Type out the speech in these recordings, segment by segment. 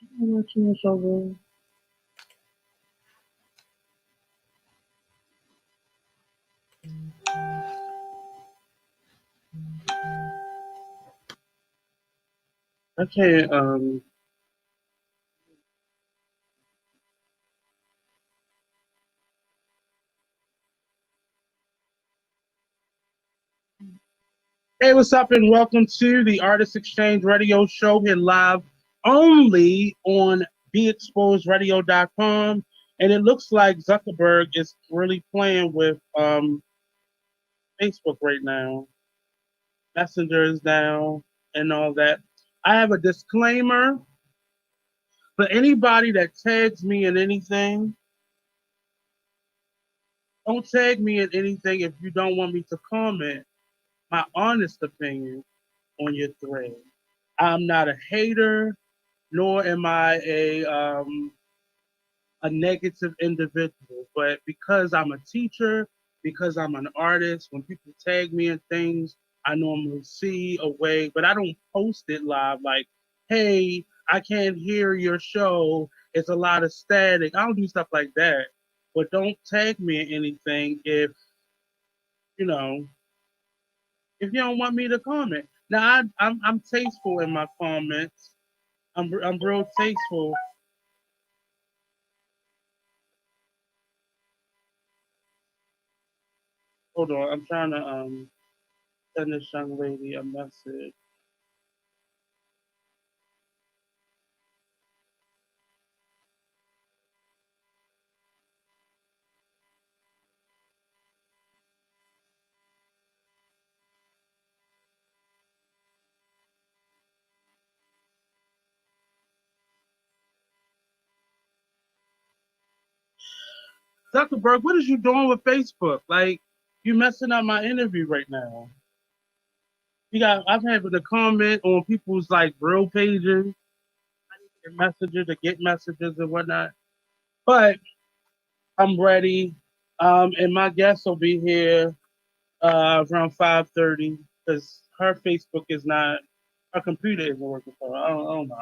I'm watching the show, bro. I can't. Hey, what's up, and welcome to the Artist Exchange Radio Show here live only on BeExposedRadio.com. And it looks like Zuckerberg is really playing with Facebook right now. Messenger is down and all that. I have a disclaimer for anybody that tags me in anything. Don't tag me in anything if you don't want me to comment my honest opinion on your thread. I'm not a hater, nor am I a negative individual. But because I'm a teacher, because I'm an artist, when people tag me in things, I normally see a way, but I don't post it live like, hey, I can't hear your show. It's a lot of static. I don't do stuff like that. But don't tag me in anything you know, if you don't want me to comment. Now, I'm tasteful in my comments. I'm real tasteful. Hold on, I'm trying to send this young lady a message. Zuckerberg, what is you doing with Facebook? Like, you messing up my interview right now. I'm having to comment on people's like real pages, and messages to get messages and whatnot. But I'm ready. And my guest will be here around 5:30 because her Facebook is not, her computer isn't working for her. I don't know.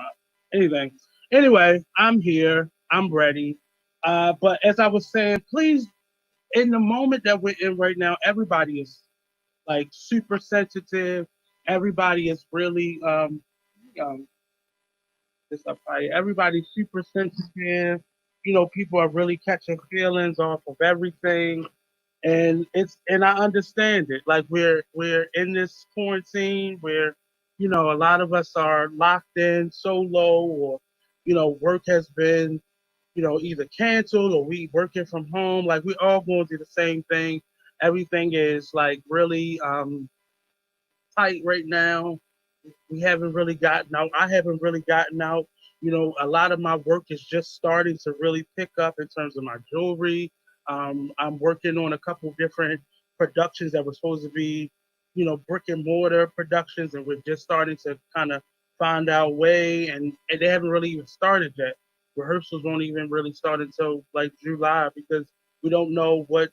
Anything. Anyway, I'm here. I'm ready. But as I was saying, please, in the moment that we're in right now, everybody is like super sensitive. Everybody is really um this up high. Everybody's super sensitive. People are really catching feelings off of everything, and I understand it. Like we're in this quarantine where a lot of us are locked in solo, or work has been either canceled or we working from home. Like we all going through the same thing. Everything is like really tight right now. We haven't really gotten out. I haven't really gotten out. A lot of my work is just starting to really pick up in terms of my jewelry. I'm working on a couple different productions that were supposed to be, brick and mortar productions, and we're just starting to kind of find our way, and they haven't really even started yet. Rehearsals won't even really start until like July because we don't know what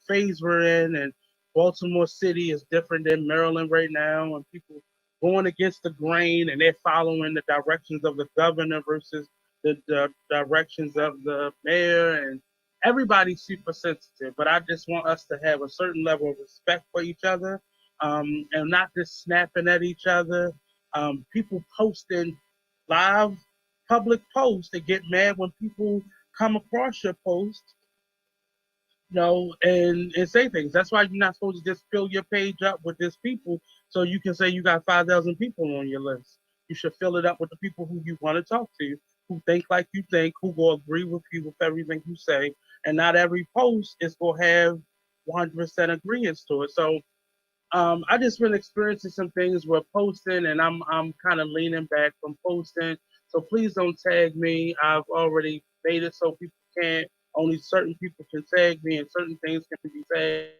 phase we're in, and Baltimore City is different than Maryland right now, and people going against the grain and they're following the directions of the governor versus the directions of the mayor, and everybody's super sensitive. But I just want us to have a certain level of respect for each other, and not just snapping at each other. People posting live public posts, they get mad when people come across your post, and say things. That's why you're not supposed to just fill your page up with this people so you can say you got 5,000 people on your list. You should fill it up with the people who you want to talk to, who think like you think, who will agree with you with everything you say. And not every post is going to have 100% agreement to it. So I just been experiencing some things with posting, and I'm kind of leaning back from posting. So please don't tag me. I've already made it so people can't. Only certain people can tag me, and certain things can be tagged.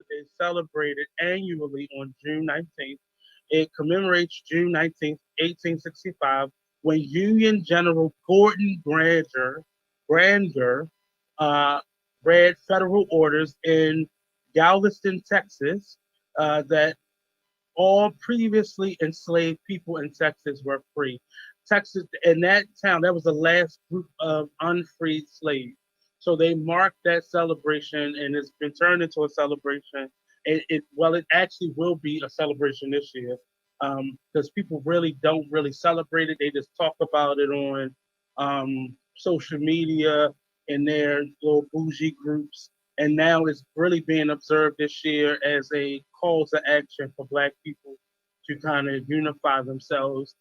holiday celebrated annually on June 19th. It commemorates June 19th, 1865, when Union General Gordon Granger uh, read federal orders in Galveston, Texas, that all previously enslaved people in Texas were free. Texas, in that town, that was the last group of unfreed slaves. So they marked that celebration, and it's been turned into a celebration. It actually will be a celebration this year, because people really don't really celebrate it. They just talk about it on social media in their little bougie groups, and now it's really being observed this year as a call to action for Black people to kind of unify themselves.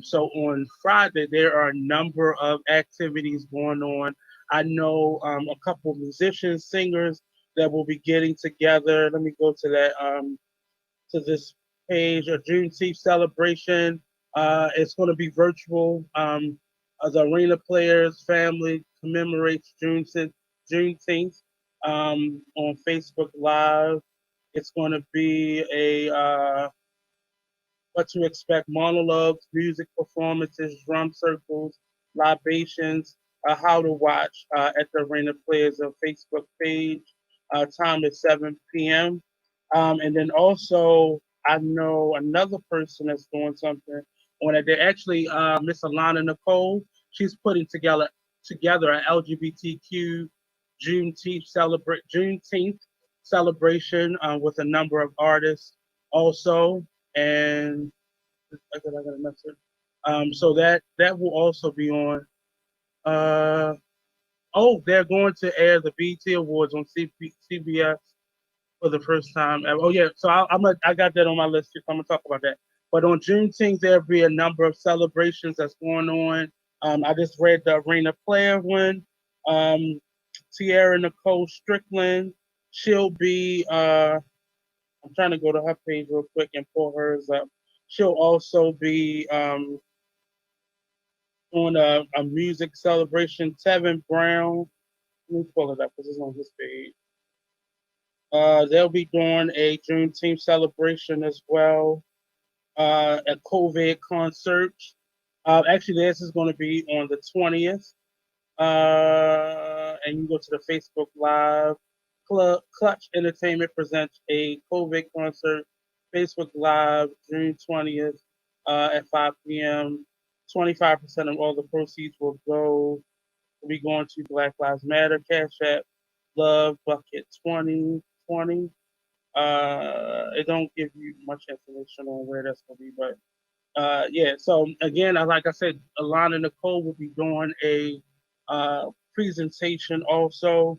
So on Friday, there are a number of activities going on. I know a couple of musicians, singers that will be getting together. Let me go to that. To this page, a Juneteenth celebration. It's going to be virtual. The arena players family commemorates Juneteenth on Facebook Live. It's going to be a what to expect monologues, music performances, drum circles, libations, how to watch at the Arena Players Facebook page. Time is 7 p.m. And then also, I know another person that's doing something on it. They actually, Miss Alana Nicole, she's putting together an LGBTQ Juneteenth celebration with a number of artists also, and I got a message. So that will also be on. Uh, oh, they're going to air the BET Awards on CBS for the first time ever. Oh yeah, so I got that on my list too. So I'm gonna talk about that. But on Juneteenth, there'll be a number of celebrations that's going on. I just read the Arena Player one. Um, Tierra Nicole Strickland. She'll be. I'm trying to go to her page real quick and pull hers up. She'll also be doing a music celebration. Tevin Brown. Let me pull it up because it's on his page. They'll be doing a Juneteenth celebration as well. A COVID concert. Actually, this is going to be on the 20th. And you go to the Facebook Live. Clutch Entertainment presents a COVID concert. Facebook Live, June 20th at 5 p.m. 25% of all the proceeds will be going to Black Lives Matter, Cash App, Love Bucket 2020. It don't give you much information on where that's going to be, but yeah. So again, like I said, Alana Nicole will be doing a presentation also,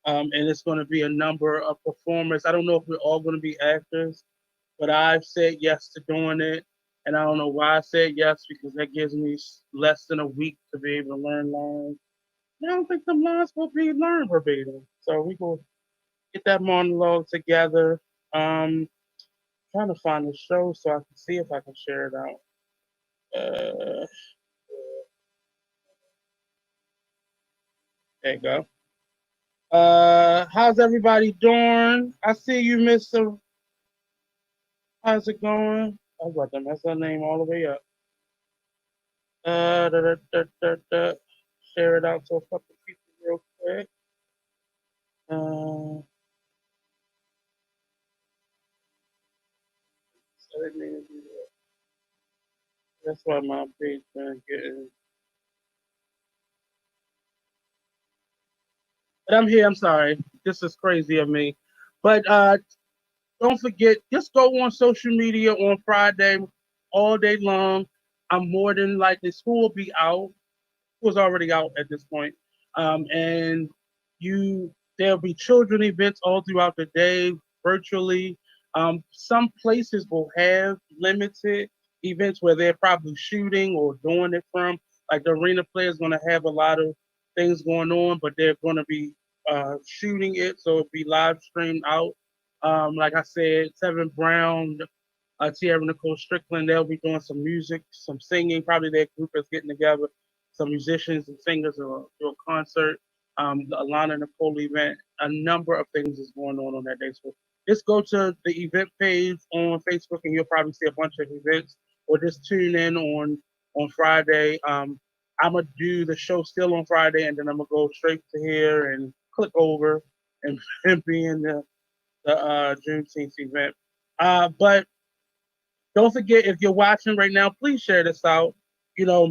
and it's going to be a number of performers. I don't know if we're all going to be actors, but I've said yes to doing it, and I don't know why I said yes because that gives me less than a week to be able to learn lines. I don't think the lines will be learned verbatim, so we will get that monologue together. Trying to find the show so I can see if I can share it out. Uh, there you go. How's everybody doing? I see you, Mister. How's it going? I was about to mess her name all the way up. Da, da, da, da, da. Share it out to a couple people real quick. Uh, so that's why my page been getting. But I'm here. I'm sorry. This is crazy of me. But don't forget, just go on social media on Friday all day long. I'm more than likely school will be out. Was already out at this point. And there'll be children events all throughout the day virtually. Some places will have limited events where they're probably shooting or doing it from. Like the arena players going to have a lot of things going on, but they're going to be shooting it, so it'll be live streamed out. Like I said, Tevin Brown, Tierra Nicole Strickland. They'll be doing some music, some singing. Probably their group is getting together. Some musicians and singers will do a concert. The Alana Nicole event. A number of things is going on that day. So Just go to the event page on Facebook, and you'll probably see a bunch of events. Or just tune in on Friday. I'm gonna do the show still on Friday, and then I'm gonna go straight to here and click over and, and be in the Juneteenth event. But don't forget, if you're watching right now, please share this out. You know,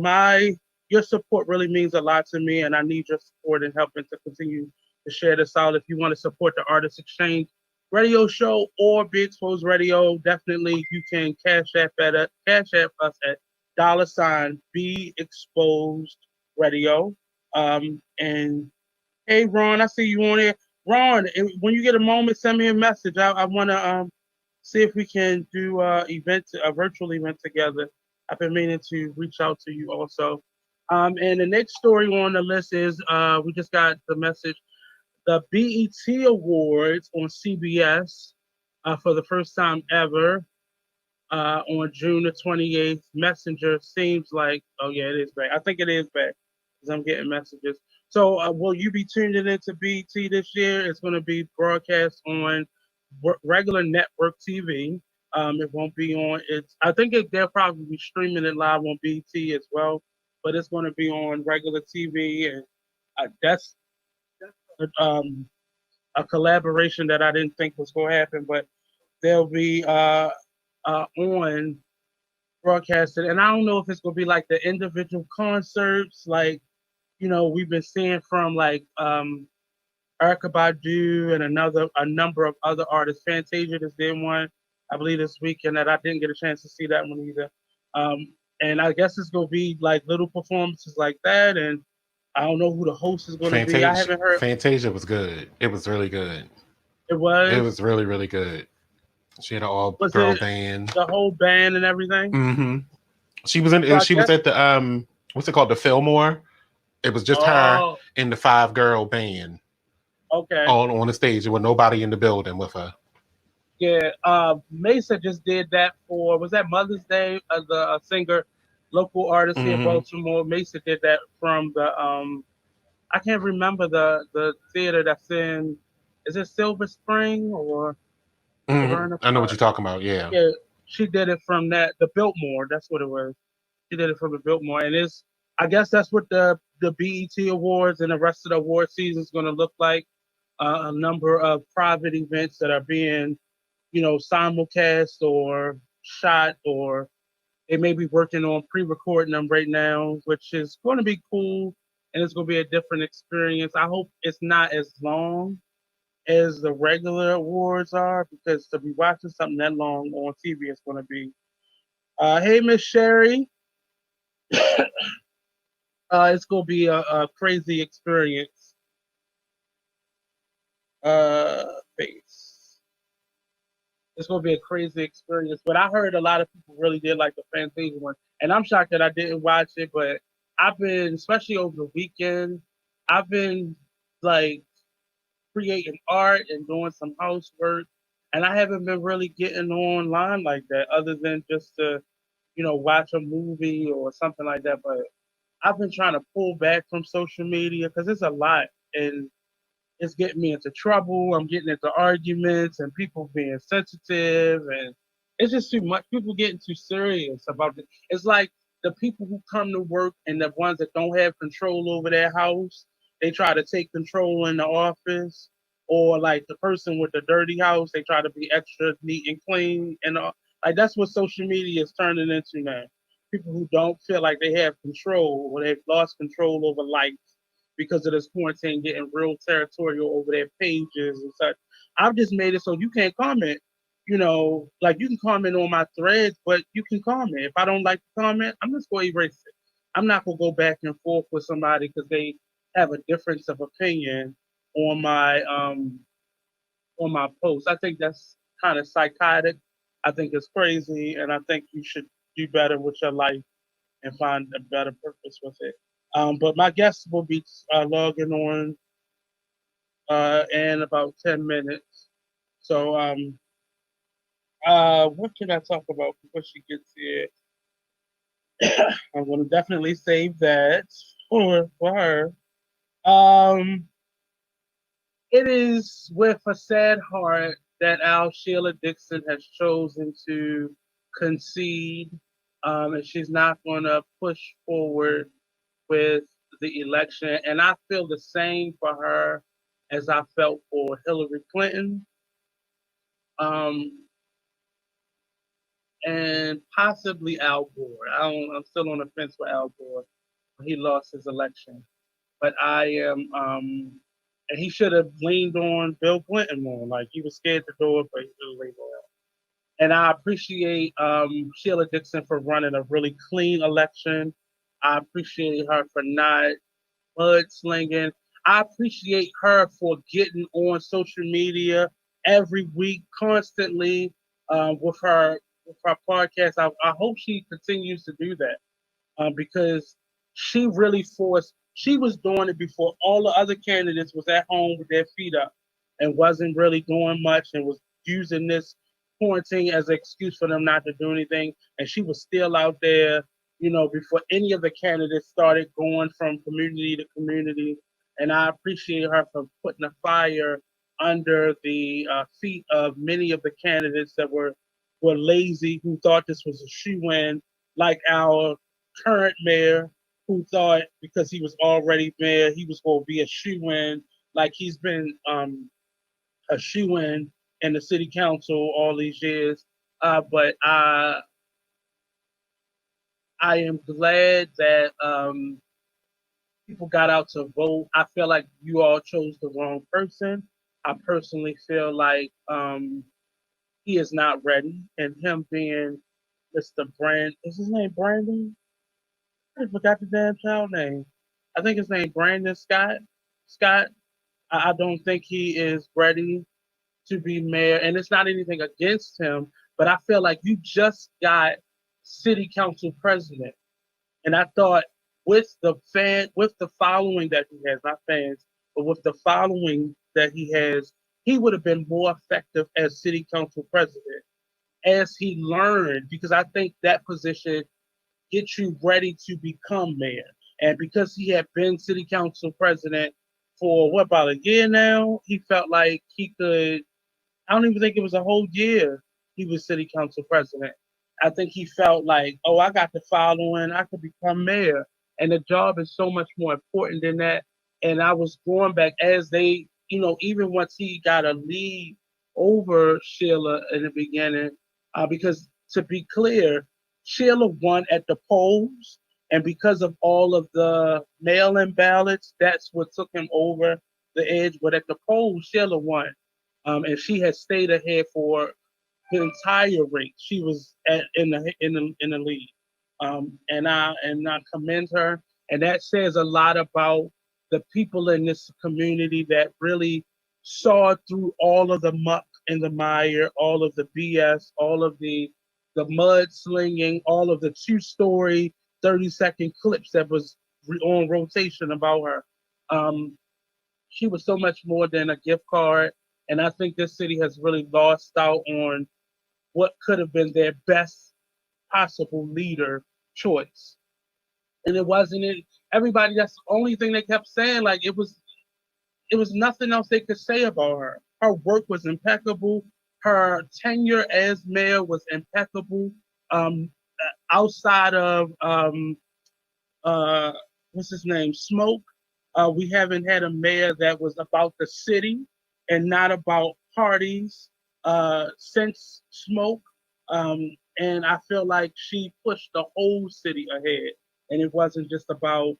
your support really means a lot to me, and I need your support in helping to continue to share this out. If you want to support the Artist Exchange radio show or Be Exposed Radio, definitely you can cash app us at $ Be Exposed Radio. And hey, Ron, I see you on here. Ron, when you get a moment, send me a message. I want to see if we can do a virtual event together. I've been meaning to reach out to you also. And the next story on the list is we just got the message. The BET Awards on CBS for the first time ever on June the 28th. Messenger seems like, oh yeah, it is back. I think it is back because I'm getting messages. So will you be tuned in into BT this year? It's going to be broadcast on regular network TV. It won't be on. I think they'll probably be streaming it live on BT as well, but it's going to be on regular TV, and that's um, a collaboration that I didn't think was going to happen, but they'll be on broadcasted. And I don't know if it's gonna be like the individual concerts, like we've been seeing from like Erica Badu and a number of other artists. Fantasia just did one, I believe, this weekend that I didn't get a chance to see that one either. And I guess it's gonna be like little performances like that, and I don't know who the host is gonna be. I haven't heard. Fantasia was good. It was really good. It It was was really, really good. She had an all was girl it band. the whole band and everything? Hmm. She was in. So I She was guess. at the what's it called? The Fillmore. It was just her Oh, and the 5 girl band okay. on the stage. There was nobody in the building with her. Yeah, Mesa just did that for was that Mother's Day as a singer, local artist here in Hmm. Baltimore. Mesa did that from the I can't remember the theater that's in is it Silver Spring or Hmm. Severna I know what Park? you're talking about. Yeah. Yeah, she did it from the Biltmore. That's what it was. She did it from the Biltmore, and it's I guess that's what the BET Awards and the rest of the award season is going to look like. A number of private events that are being simulcast or shot, or they may be working on pre-recording them right now, which is going to be cool and it's going to be a different experience. I hope it's not as long as the regular awards are because to be watching something that long on TV is going to be. Hey, Miss Sherry, it's going to be a crazy experience. Uh, face. It's gonna be a crazy experience. But I heard a lot of people really did like the Fantasia one, and I'm shocked that I didn't watch it. But I've been, especially over the weekend, I've been like creating art and doing some housework, and I haven't been really getting online like that, other than just to watch a movie or something like that. But I've been trying to pull back from social media because it's a lot, and it's getting me into trouble. I'm getting into arguments and people being sensitive, and it's just too much. People getting too serious about it. It's like the people who come to work and the ones that don't have control over their house, they try to take control in the office, or like the person with the dirty house, they try to be extra neat and clean, and like that's what social media is turning into now. People who don't feel like they have control or they've lost control over life because of this quarantine getting real territorial over their pages and such. I've just made it so you can't comment. Like you can comment on my threads, but you can comment. If I don't like the comment, I'm just going to erase it. I'm not going to go back and forth with somebody because they have a difference of opinion on my post. I think that's kind of psychotic. I think it's crazy, and I think you should do better with your life and find a better purpose with it. But my guests will be logging on in about 10 minutes. So, what can I talk about before she gets here? I'm going to definitely save that for her. Um, it is with a sad heart that our Sheila Dixon has chosen to concede, and she's not going to push forward with the election. And I feel the same for her as I felt for Hillary Clinton, um, and possibly Al Gore. I'm still on the fence with Al Gore. He lost his election, but I am. And he should have leaned on Bill Clinton more. Like he was scared to do it, but he should have leaned on him. And I appreciate Sheila Dixon for running a really clean election. I appreciate her for not mudslinging. I appreciate her for getting on social media every week, constantly with her podcast. I hope she continues to do that because she really forced. She was doing it before all the other candidates was at home with their feet up and wasn't really doing much and was using this quarantine as an excuse for them not to do anything. And she was still out there, before any of the candidates started going from community to community. And I appreciate her for putting a fire under the feet of many of the candidates that were lazy, who thought this was a shoe in, like our current mayor, who thought because he was already mayor, he was going to be a shoe in, like he's been a shoe in the city council all these years. But I am glad that people got out to vote. I feel like you all chose the wrong person. I personally feel like he is not ready, and him being Mr. Brand, is his name Brandon? I forgot the damn child name. I think his name Brandon Scott. Scott. I don't think he is ready to be mayor, and it's not anything against him, but I feel like you just got city council president, and I thought with the following that he has, not fans, but with the following that he has, he would have been more effective as city council president as he learned, because I think that position get you ready to become mayor. And because he had been city council president for what, about a year now, he felt like he could. I don't even think it was a whole year he was city council president. I think he felt like, oh, I got the following, I could become mayor. And the job is so much more important than that. And I was going back as they, even once he got a lead over Sheila in the beginning, because to be clear, Sheila won at the polls. And because of all of the mail in ballots, that's what took him over the edge. But at the polls, Sheila won. And she had stayed ahead for the entire race. She was in the lead, and I commend her, and that says a lot about the people in this community that really saw through all of the muck and the mire, all of the BS, all of the mudslinging, all of the 2 story 30-second clips that was on rotation about her. Um, she was so much more than a gift card. And I think this city has really lost out on what could have been their best possible leader choice. And it wasn't it. Everybody, that's the only thing they kept saying. Like it was nothing else they could say about her. Her work was impeccable. Her tenure as mayor was impeccable. Um, Outside of uh, what's his name, Smoke. We haven't had a mayor that was about the city and not about parties since Smoke. And I feel like she pushed the whole city ahead. And it wasn't just about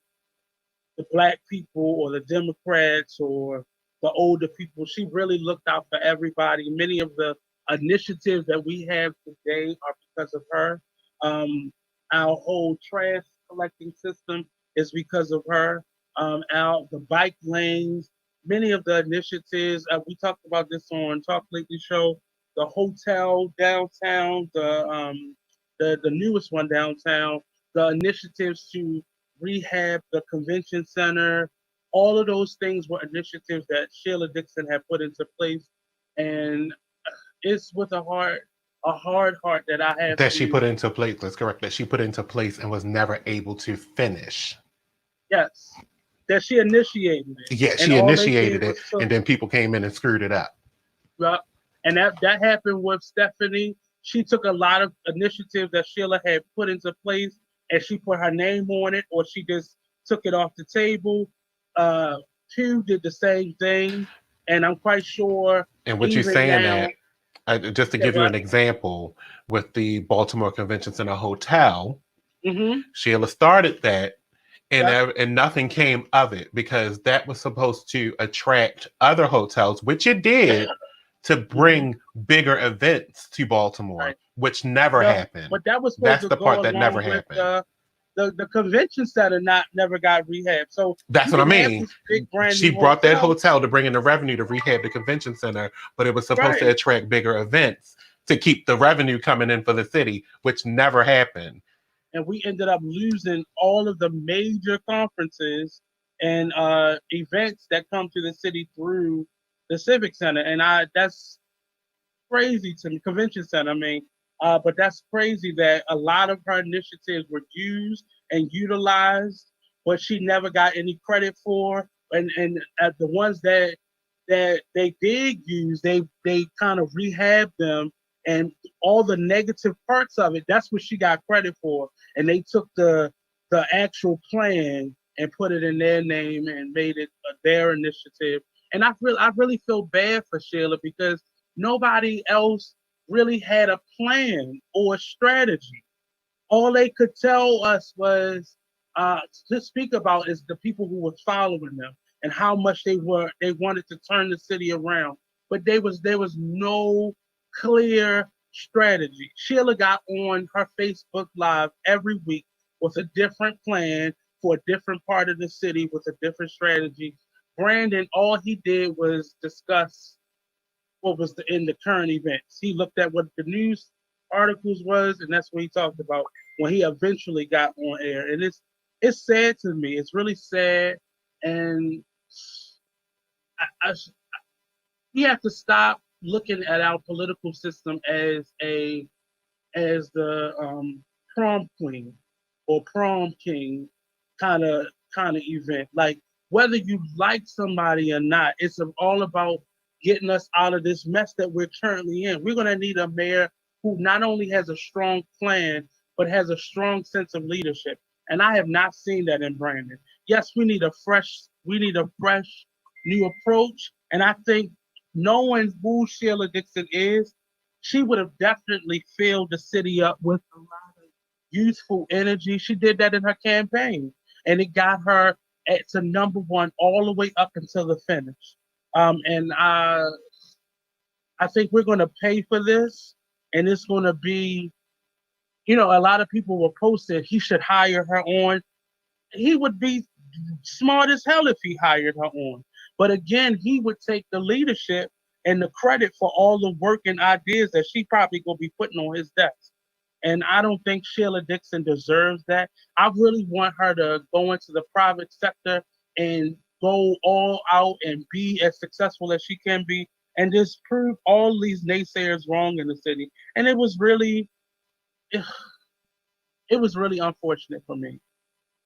the black people or the Democrats or the older people. She really looked out for everybody. Many of the initiatives that we have today are because of her. Um, our whole trash collecting system is because of her. The bike lanes, many of the initiatives. We talked about this on Talk Lately show. The hotel downtown, the newest one downtown. The initiatives to rehab the convention center. All of those things were initiatives that Sheila Dixon had put into place, and it's with a hard heart that I have That she to. put into place. Let's correct that she put into place and was never able to finish. Yes, that she initiated it, Yeah, and she all they initiated did it, was and then people came in and screwed it up. took And that happened with Stephanie. She took a lot of initiatives that Sheila had put into place, and she put her name on it, or she just took it off the table. Uh, Q did the same thing, and I'm quite sure And what you're even saying now. that, just to Say give you what? an example, with the Baltimore Convention Center Hotel, Mm-hmm. Sheila started that, and Yep. and nothing came of it because that was supposed to attract other hotels, which it did, to Mm-hmm. bring bigger events to Baltimore, Right. which never Well, happened. but that was supposed That's to the go part that never along with happened. the convention center not never got rehabbed. So That's you what I can have mean. this big brand She new brought that hotel, hotel to bring in the revenue to rehab the convention center, but it was supposed to right? attract bigger events to keep the revenue coming in for the city, which never happened. And we ended up losing all of the major conferences and events that come to the city through the civic center. And I that's crazy to me. Convention center, I mean, but that's crazy that a lot of her initiatives were used and utilized, but she never got any credit for. And the ones that they did use, they kind of rehabbed them, and all the negative parts of it. That's what she got credit for, and they took the actual plan and put it in their name and made it their initiative. And I really feel bad for Sheila because nobody else really had a plan or a strategy. All they could tell us was uh, to speak about is the people who were following them and how much they wanted to turn the city around. But there was no clear strategy. Sheila got on her Facebook Live every week with a different plan for a different part of the city with a different strategy. Brandon, all he did was discuss what was in the current events. He looked at what the news articles was, and that's what he talked about when he eventually got on air. And it's sad to me. It's really sad, and I we have to stop looking at our political system as the prom queen or prom king kind of kind of event. Like whether you like somebody or not, it's all about getting us out of this mess that we're currently in. We're gonna need a mayor who not only has a strong plan but has a strong sense of leadership. And I have not seen that in Brandon. Yes, we need a fresh new approach. And I think knowing who Sheila Dixon is, she would have definitely filled the city up with a lot of youthful energy. She did that in her campaign, and it got her to number one all the way up until the finish. And I think we're going to pay for this, and it's going to be, a lot of people were posting he should hire her on. He would be smart as hell if he hired her on. But again, he would take the leadership and the credit for all the work and ideas that she probably gonna be putting on his desk. And I don't think Sheila Dixon deserves that. I really want her to go into the private sector and go all out and be as successful as she can be and just prove all these naysayers wrong in the city. And it was really unfortunate for me.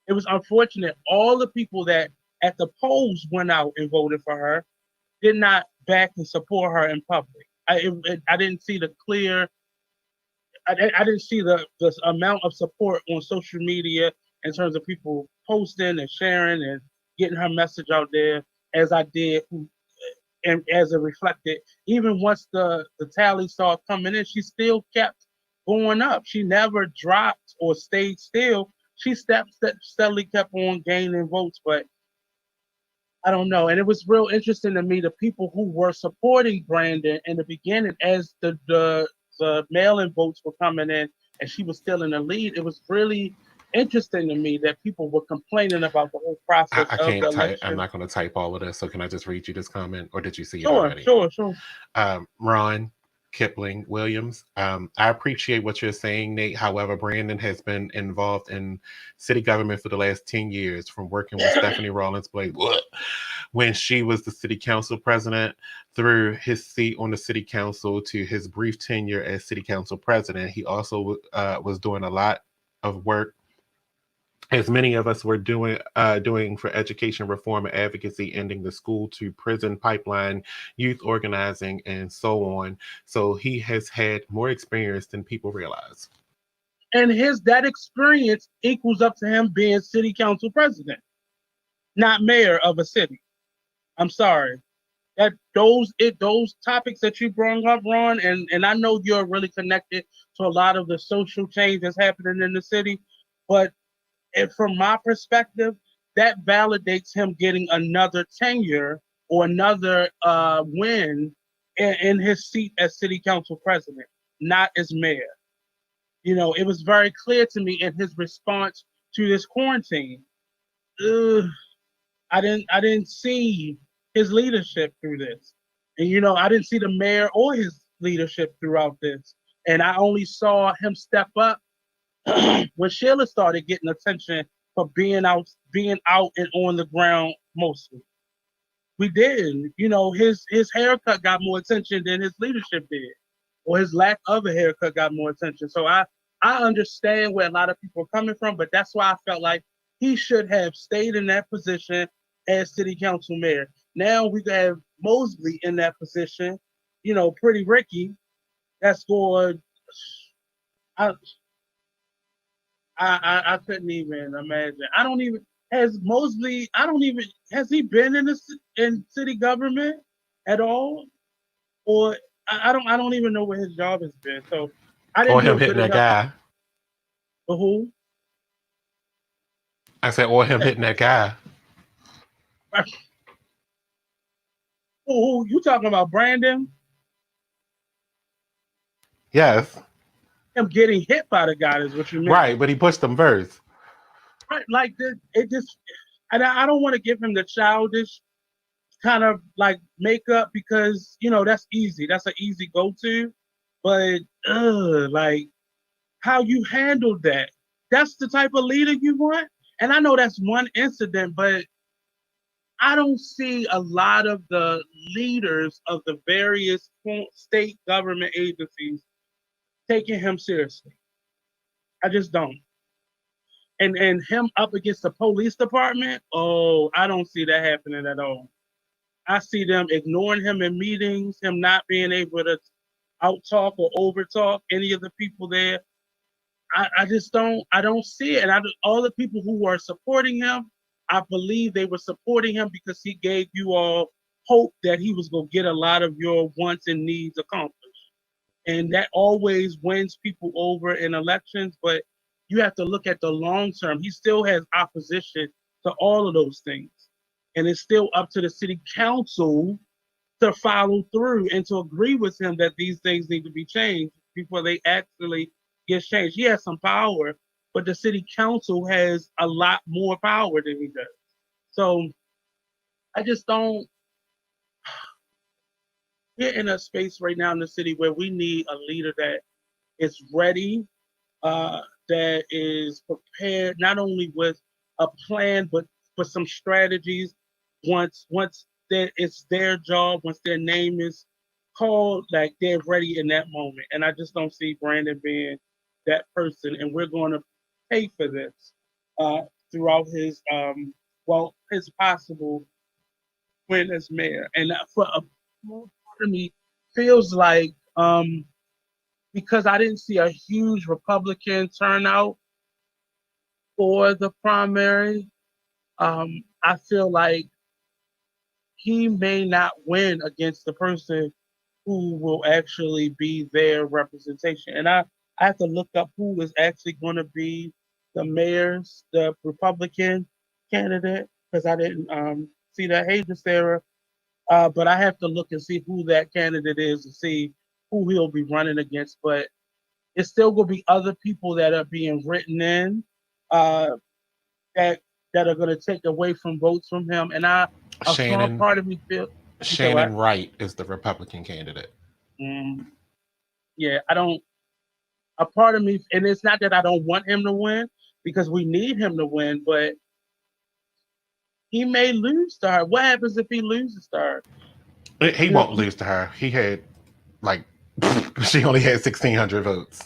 It was unfortunate. All the people that at the polls went out and voted for her did not back and support her in public. I didn't see the clear. I didn't see the amount of support on social media in terms of people posting and sharing and getting her message out there as I did, and as it reflected. Even once the tally started coming in, she still kept going up. She never dropped or stayed still. She steadily kept on gaining votes, but I don't know. And it was real interesting to me the people who were supporting Brandon in the beginning as the mail-in votes were coming in and she was still in the lead. It was really interesting to me that people were complaining about the whole process I of the can't type. I'm election. not going to type all of this. So can I just read you this comment, or did you see it Sure, already? sure, sure. Ron Kipling Williams. I appreciate what you're saying, Nate. However, Brandon has been involved in city government for the last 10 years, from working with Stephanie Rawlins Blake when she was the city council president, through his seat on the city council to his brief tenure as city council president. He also was doing a lot of work as many of us were doing for education reform and advocacy, ending the school to prison pipeline, youth organizing, and so on. So he has had more experience than people realize. And that experience equals up to him being city council president, not mayor of a city. I'm sorry. Those topics that you brought up, Ron, and I know you're really connected to a lot of the social change that's happening in the city, but from my perspective, that validates him getting another tenure or another win in his seat as city council president, not as mayor. It was very clear to me in his response to this quarantine. Ugh, I didn't see his leadership through this. And I didn't see the mayor or his leadership throughout this. And I only saw him step up when Sheila started getting attention for being out and on the ground mostly. We did. His haircut got more attention than his leadership did, or his lack of a haircut got more attention. So I understand where a lot of people are coming from, but that's why I felt like he should have stayed in that position as city council mayor. Now we have Mosley in that position. Pretty Ricky. That's going. I, I couldn't even imagine. I don't even has Mosley. I don't even has he been in city government at all, or I don't even know where his job has been. So I didn't Or do him a hitting good that enough. guy. For who? I said, or him hitting that guy. Who you talking about? Brandon? Yes. Him getting hit by the guy is what you mean, Right, but he pushed him first. right? Like it just, and I don't want to give him the childish kind of like makeup because that's easy. That's an easy go to, but like how you handled that. That's the type of leader you want. And I know that's one incident, but I don't see a lot of the leaders of the various state government agencies taking him seriously. I just don't. And him up against the police department, oh, I don't see that happening at all. I see them ignoring him in meetings, him not being able to out talk or over talk any of the people there. I just don't see it. And all the people who are supporting him, I believe they were supporting him because he gave you all hope that he was going to get a lot of your wants and needs accomplished. And that always wins people over in elections. But you have to look at the long term. He still has opposition to all of those things. And it's still up to the city council to follow through and to agree with him that these things need to be changed before they actually get changed. He has some power, but the city council has a lot more power than he does. So I just don't. We're in a space right now in the city where we need a leader that is ready, uh, that is prepared not only with a plan but some strategies. Once that it's their job, once their name is called, like they're ready in that moment. And I just don't see Brandon being that person. And we're going to pay for this uh, throughout his possible win as mayor. And for a small part of me feels like because I didn't see a huge Republican turnout for the primary, I feel like he may not win against the person who will actually be their representation. And I have to look up who is actually going to be the Republican candidate, because I didn't see that. Hey, Sarah. But I have to look and see who that candidate is to see who he'll be running against. But it's still going to be other people that are being written in uh, that that are going to take away from votes from him. And a small Shannon part of me feel you say what? Shannon Wright is the Republican candidate. Mm, yeah, I don't. A part of me, and it's not that I don't want him to win because we need him to win, but he may lose to her. What happens if he loses to her? He You know, won't lose to her. He had like she only had 1,600 votes.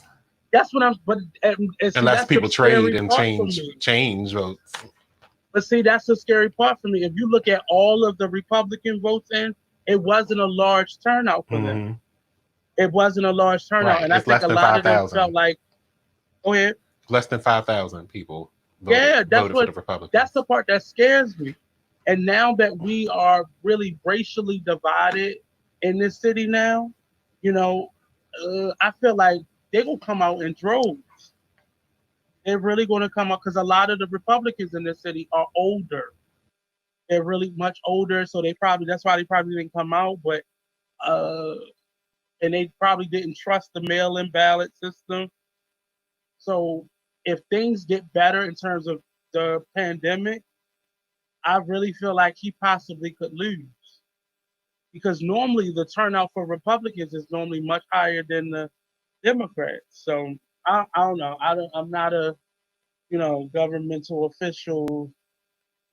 That's what I'm. But see, unless that's the people trade scary and part for me. change votes. But see, that's the scary part for me. If you look at all of the Republican votes in, it wasn't a large turnout for them. Hmm. It wasn't a large turnout, Right, and I it's think less a than lot five of them felt thousand. like, oh yeah, Less than 5,000 people yeah, voted for the that's the Republicans. part that scares me. And now that we are really racially divided in this city now, you know, I feel like they're gonna come out in droves. They're really gonna come out because a lot of the Republicans in this city are older. They're really much older, so that's why they probably didn't come out. But uh, and they probably didn't trust the mail-in ballot system. So if things get better in terms of the pandemic, I really feel like he possibly could lose because normally the turnout for Republicans is normally much higher than the Democrats. So I don't know. I'm not a governmental official,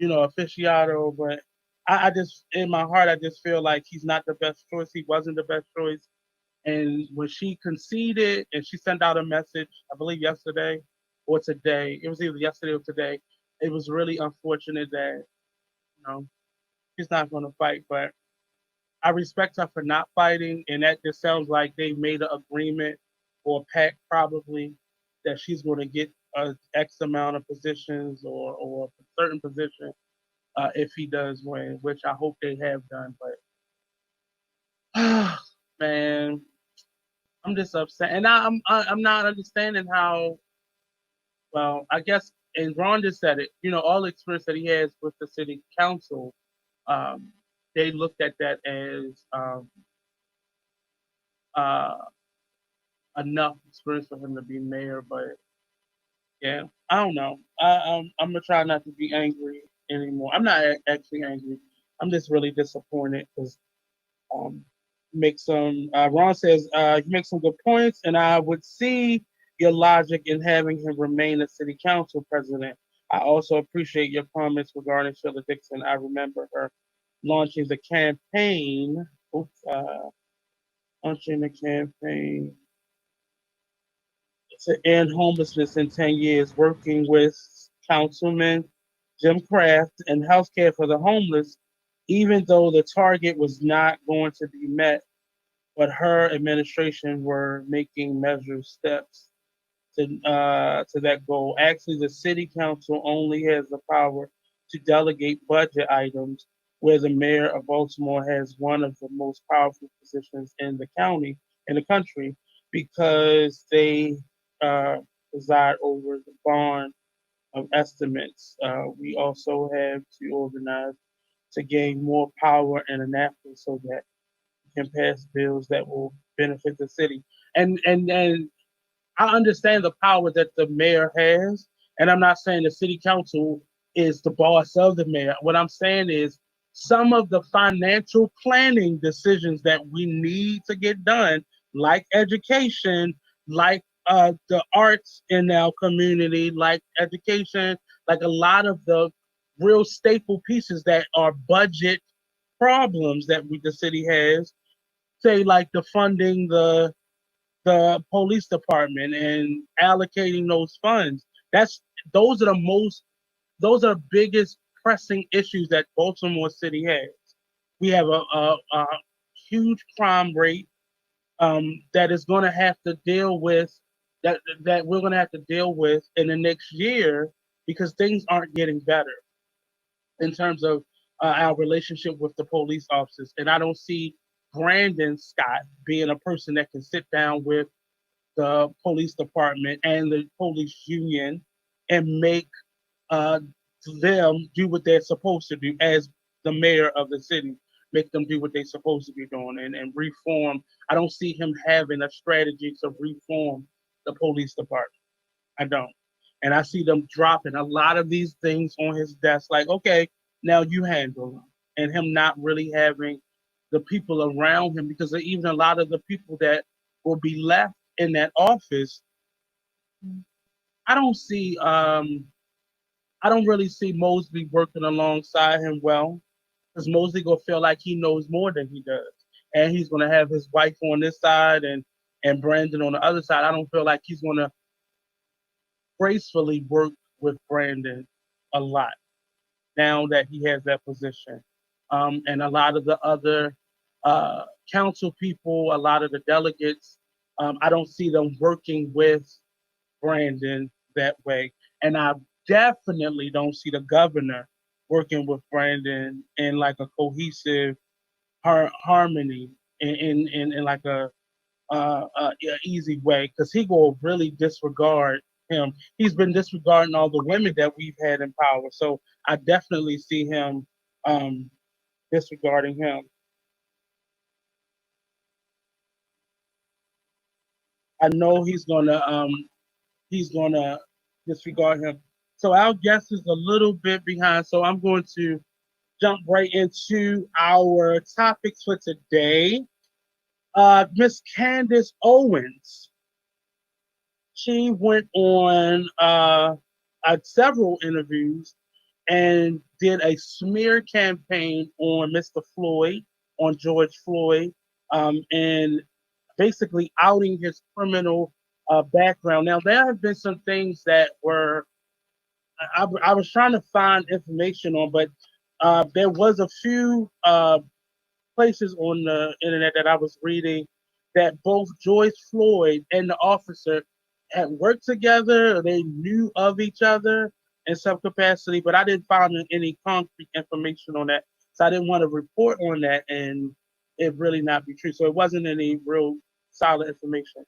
aficionado, but I just in my heart I just feel like he's not the best choice. He wasn't the best choice. And when she conceded and she sent out a message, I believe yesterday or today, it was either yesterday or today. It was really unfortunate that she's not going to fight, but I respect her for not fighting, and that just sounds like they made an agreement or a pact probably that she's going to get a X amount of positions or a certain position if he does win, which I hope they have done. But man, I'm just upset, and I'm not understanding how. Well, I guess, and Ron just said it. All the experience that he has with the city council, um, they looked at that as uh, enough experience for him to be mayor. But yeah, I don't know. I'm gonna try not to be angry anymore. I'm not actually angry. I'm just really disappointed because um, make some. Ron says you make some good points, and I would see your logic in having him remain a city council president. I also appreciate your comments regarding Sheila Dixon. I remember her launching the campaign. Oops, launching the campaign to end homelessness in 10 years, working with Councilman Jim Craft and healthcare for the homeless, even though the target was not going to be met, but her administration were making measured steps to that goal. Actually, the city council only has the power to delegate budget items, where the mayor of Baltimore has one of the most powerful positions in the county, in the country, because they uh, preside over the bond of estimates. We also have to organize to gain more power in Annapolis so that we can pass bills that will benefit the city. And I understand the power that the mayor has, and I'm not saying the city council is the boss of the mayor. What I'm saying is some of the financial planning decisions that we need to get done, like education, like the arts in our community, like education, like a lot of the real staple pieces that are budget problems that the city has, say like the funding the police department and allocating those funds. That's those are the most those are the biggest pressing issues that Baltimore City has. We have a huge crime rate that is going to have to deal with that we're going to have to deal with in the next year because things aren't getting better in terms of our relationship with the police officers. And I don't see Brandon Scott being a person that can sit down with the police department and the police union and make uh, them do what they're supposed to do as the mayor of the city. Make them do what they're supposed to be doing and reform. I don't see him having a strategy to reform the police department. I don't. And I see them dropping a lot of these things on his desk, like, okay, now you handle them. And him not really having the people around him because even a lot of the people that will be left in that office, I don't see I don't really see Mosby working alongside him well. Because Mosley gonna feel like he knows more than he does. And he's gonna have his wife on this side and Brandon on the other side. I don't feel like he's going to gracefully work with Brandon a lot now that he has that position. And a lot of the other uh, council people, a lot of the delegates, I don't see them working with Brandon that way. And I definitely don't see the governor working with Brandon in like a cohesive harmony in like a easy way because he will really disregard him. He's been disregarding all the women that we've had in power. So I definitely see him um, disregarding him. I know he's gonna disregard him. So our guest is a little bit behind. So I'm going to jump right into our topics for today. Miss Candace Owens. She went on several interviews and did a smear campaign on Mr. Floyd, on George Floyd, and basically outing his criminal background. Now, there have been some things that were, I was trying to find information on, but there was a few places on the internet that I was reading that both George Floyd and the officer had worked together, or they knew of each other in some capacity, but I didn't find any concrete information on that. So I didn't want to report on that and it really not be true. So it wasn't any real solid information.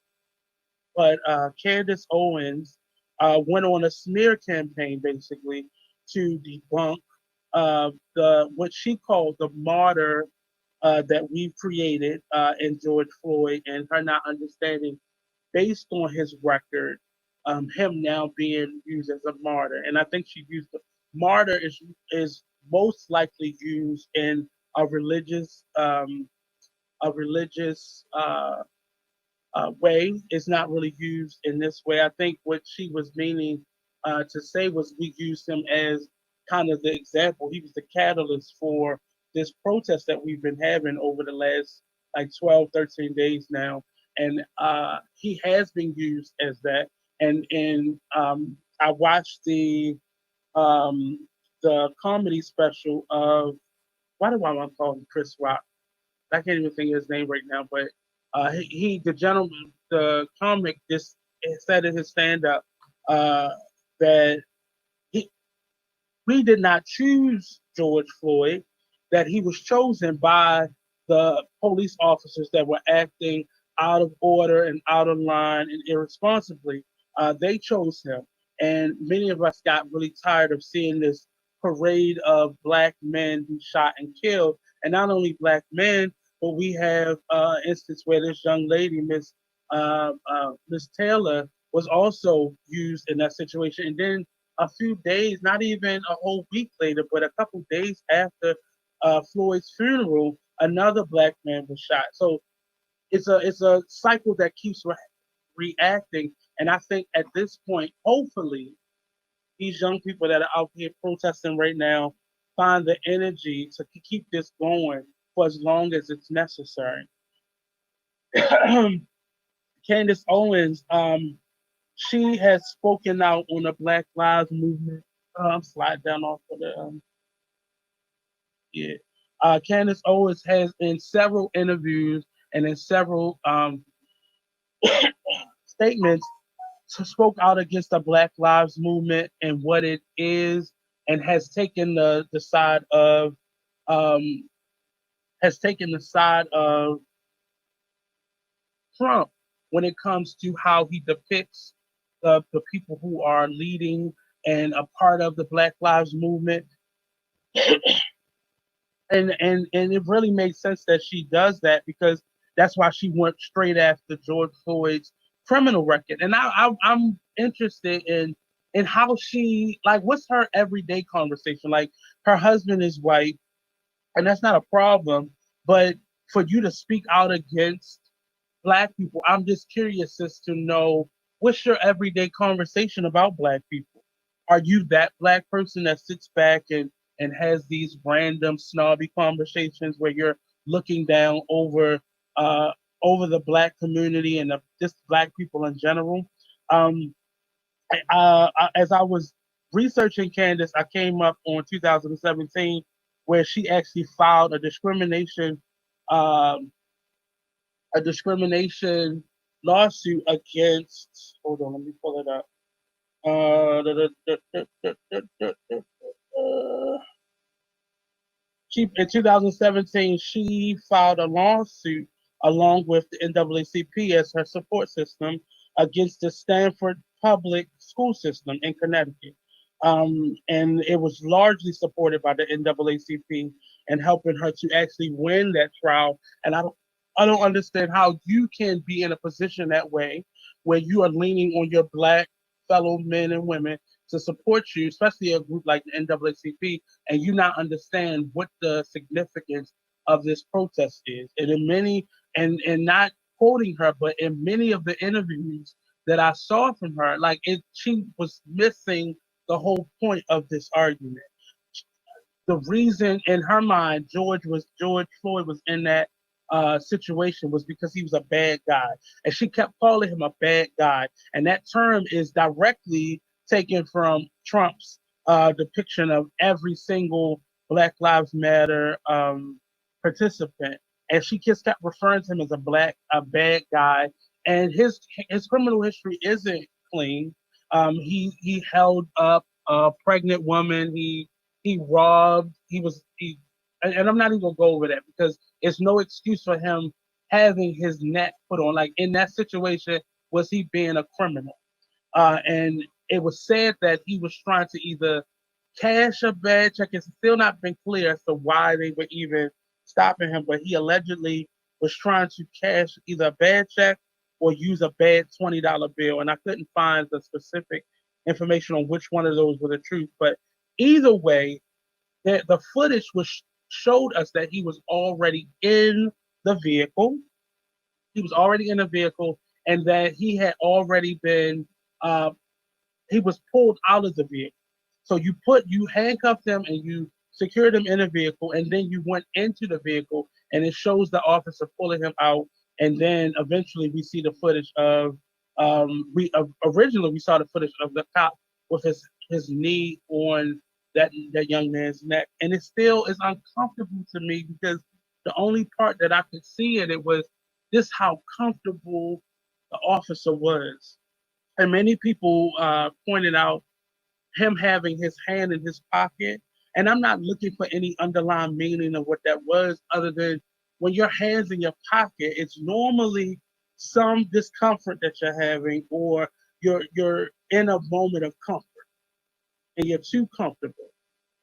But Candace Owens went on a smear campaign basically to debunk the what she called the martyr that we've created in George Floyd and her not understanding based on his record, him now being used as a martyr. And I think she used the martyr is most likely used in a religious a religious way. It's not really used in this way. I think what she was meaning to say was we used him as kind of the example. He was the catalyst for this protest that we've been having over the last like 12, 13 days now. And he has been used as that. And I watched the comedy special of why do I want to call him Chris Rock? I can't even think of his name right now, but the gentleman, the comic, just said in his stand up uh, that he, we did not choose George Floyd, that he was chosen by the police officers that were acting out of order and out of line and irresponsibly. They chose him. And many of us got really tired of seeing this parade of black men who shot and killed. And not only black men, but we have instance where this young lady, Miss Taylor, was also used in that situation. And then a few days, not even a whole week later, but a couple days after Floyd's funeral, another black man was shot. So it's a cycle that keeps reacting. And I think at this point, hopefully, these young people that are out here protesting right now find the energy to keep this going for as long as it's necessary. Candace Owens, she has spoken out on the Black Lives Movement. Slide down off of the yeah. Candace Owens has in several interviews and in several statements spoke out against the Black Lives Movement and what it is, and um, has taken the side of Trump when it comes to how he depicts the people who are leading and a part of the Black Lives Movement. And it really makes sense that she does that because that's why she went straight after George Floyd's criminal record. And I'm interested in how she like what's her everyday conversation. Like her husband is white, and that's not a problem. But for you to speak out against black people, I'm just curious as to know what's your everyday conversation about black people. Are you that black person that sits back and has these random snobby conversations where you're looking down over over the black community and just black people in general. Um, as I was researching Candace, I came up on 2017 where she actually filed um, a discrimination lawsuit against. Hold on, let me pull it up. She in 2017 she filed a lawsuit along with the NAACP as her support system against the Stanford public school system in Connecticut. And it was largely supported by the NAACP and helping her to actually win that trial. And I don't understand how you can be in a position that way where you are leaning on your black fellow men and women to support you, especially a group like the NAACP, and you not understand what the significance of this protest is. And in many, and not quoting her, but in many of the interviews that I saw from her, like she was missing the whole point of this argument. The reason in her mind George Floyd was in that situation was because he was a bad guy, and she kept calling him a bad guy, and that term is directly taken from Trump's depiction of every single Black Lives Matter participant, and she just kept referring to him as a bad guy, and his criminal history isn't clean. He held up a pregnant woman. He robbed. And I'm not even gonna go over that because it's no excuse for him having his neck put on. Like in that situation, was he being a criminal? And it was said that he was trying to either cash a bad check. It's still not been clear as to why they were even stopping him, but he allegedly was trying to cash either a bad check or use a bad $20 bill. And I couldn't find the specific information on which one of those were the truth. But either way, the footage was showed us that he was already in the vehicle. He was already in the vehicle, and that he had already been uh, he was pulled out of the vehicle. So you handcuffed him and you secured him in a vehicle, and then you went into the vehicle, and it shows the officer pulling him out, and then eventually we see the footage of we originally we saw the footage of the cop with his knee on that young man's neck, and it still is uncomfortable to me because the only part that I could see in it was just how comfortable the officer was, and many people pointed out him having his hand in his pocket. And I'm not looking for any underlying meaning of what that was, other than when your hands in your pocket, it's normally some discomfort that you're having, or you're in a moment of comfort and you're too comfortable.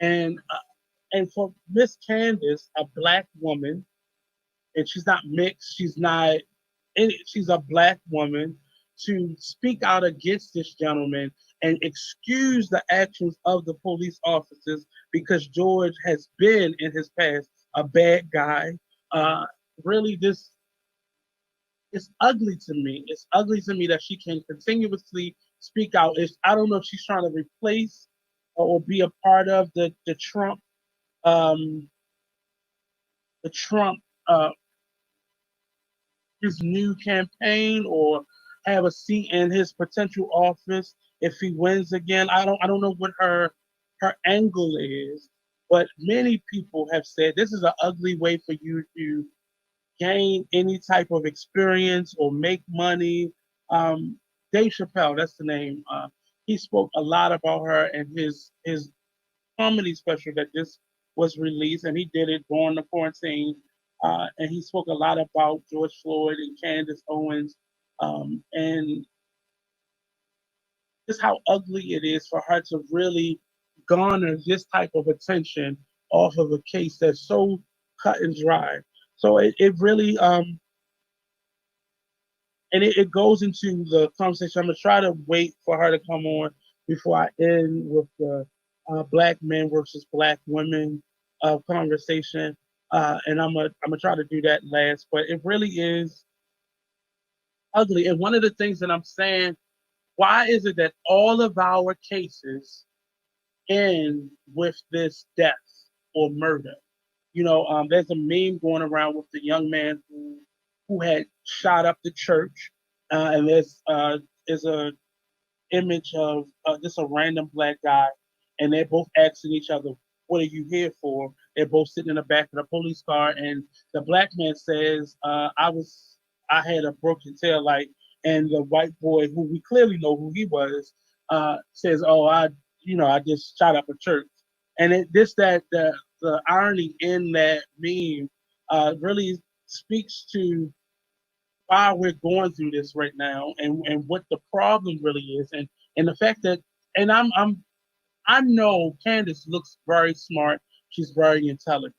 And for Miss Candace, a black woman, and she's not mixed, she's a black woman, to speak out against this gentleman and excuse the actions of the police officers because George has been in his past a bad guy. Uh, really, this is ugly to me. It's ugly to me that she can continuously speak out. I don't know if she's trying to replace or be a part of um, the Trump his new campaign, or have a seat in his potential office if he wins again. I don't know what her angle is, but many people have said this is an ugly way for you to gain any type of experience or make money. Um, Dave Chappelle, that's the name. He spoke a lot about her and his comedy special that just was released, and he did it during the quarantine. And he spoke a lot about George Floyd and Candace Owens, and just how ugly it is for her to really garner this type of attention off of a case that's so cut and dry. So it really and it goes into the conversation. I'm gonna try to wait for her to come on before I end with the black men versus black women conversation, and I'm gonna try to do that last. But it really is ugly. And one of the things that I'm saying, why is it that all of our cases end with this death or murder? There's a meme going around with the young man who who had shot up the church, and there's a image of just a random black guy, and they're both asking each other, "What are you here for?" They're both sitting in the back of the police car, and the black man says, I had a broken tail light," and the white boy, who we clearly know who he was, says, "Oh, I just shot up a church," and the irony in that meme really speaks to why we're going through this right now and what the problem really is and the fact that and I know Candace looks very smart. She's very intelligent.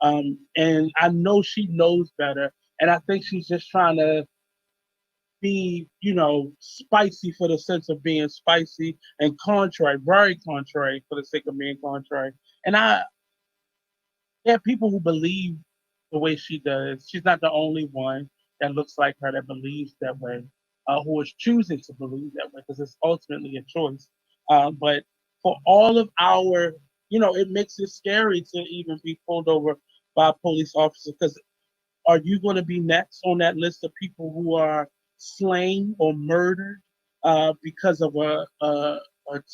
And I know she knows better. And I think she's just trying to be, spicy for the sense of being spicy and contrary, very contrary for the sake of being contrary. And there are people who believe the way she does. She's not the only one that looks like her that believes that way, who is choosing to believe that way because it's ultimately a choice. But for all of our, it makes it scary to even be pulled over by a police officer because are you going to be next on that list of people who are slain or murdered because of a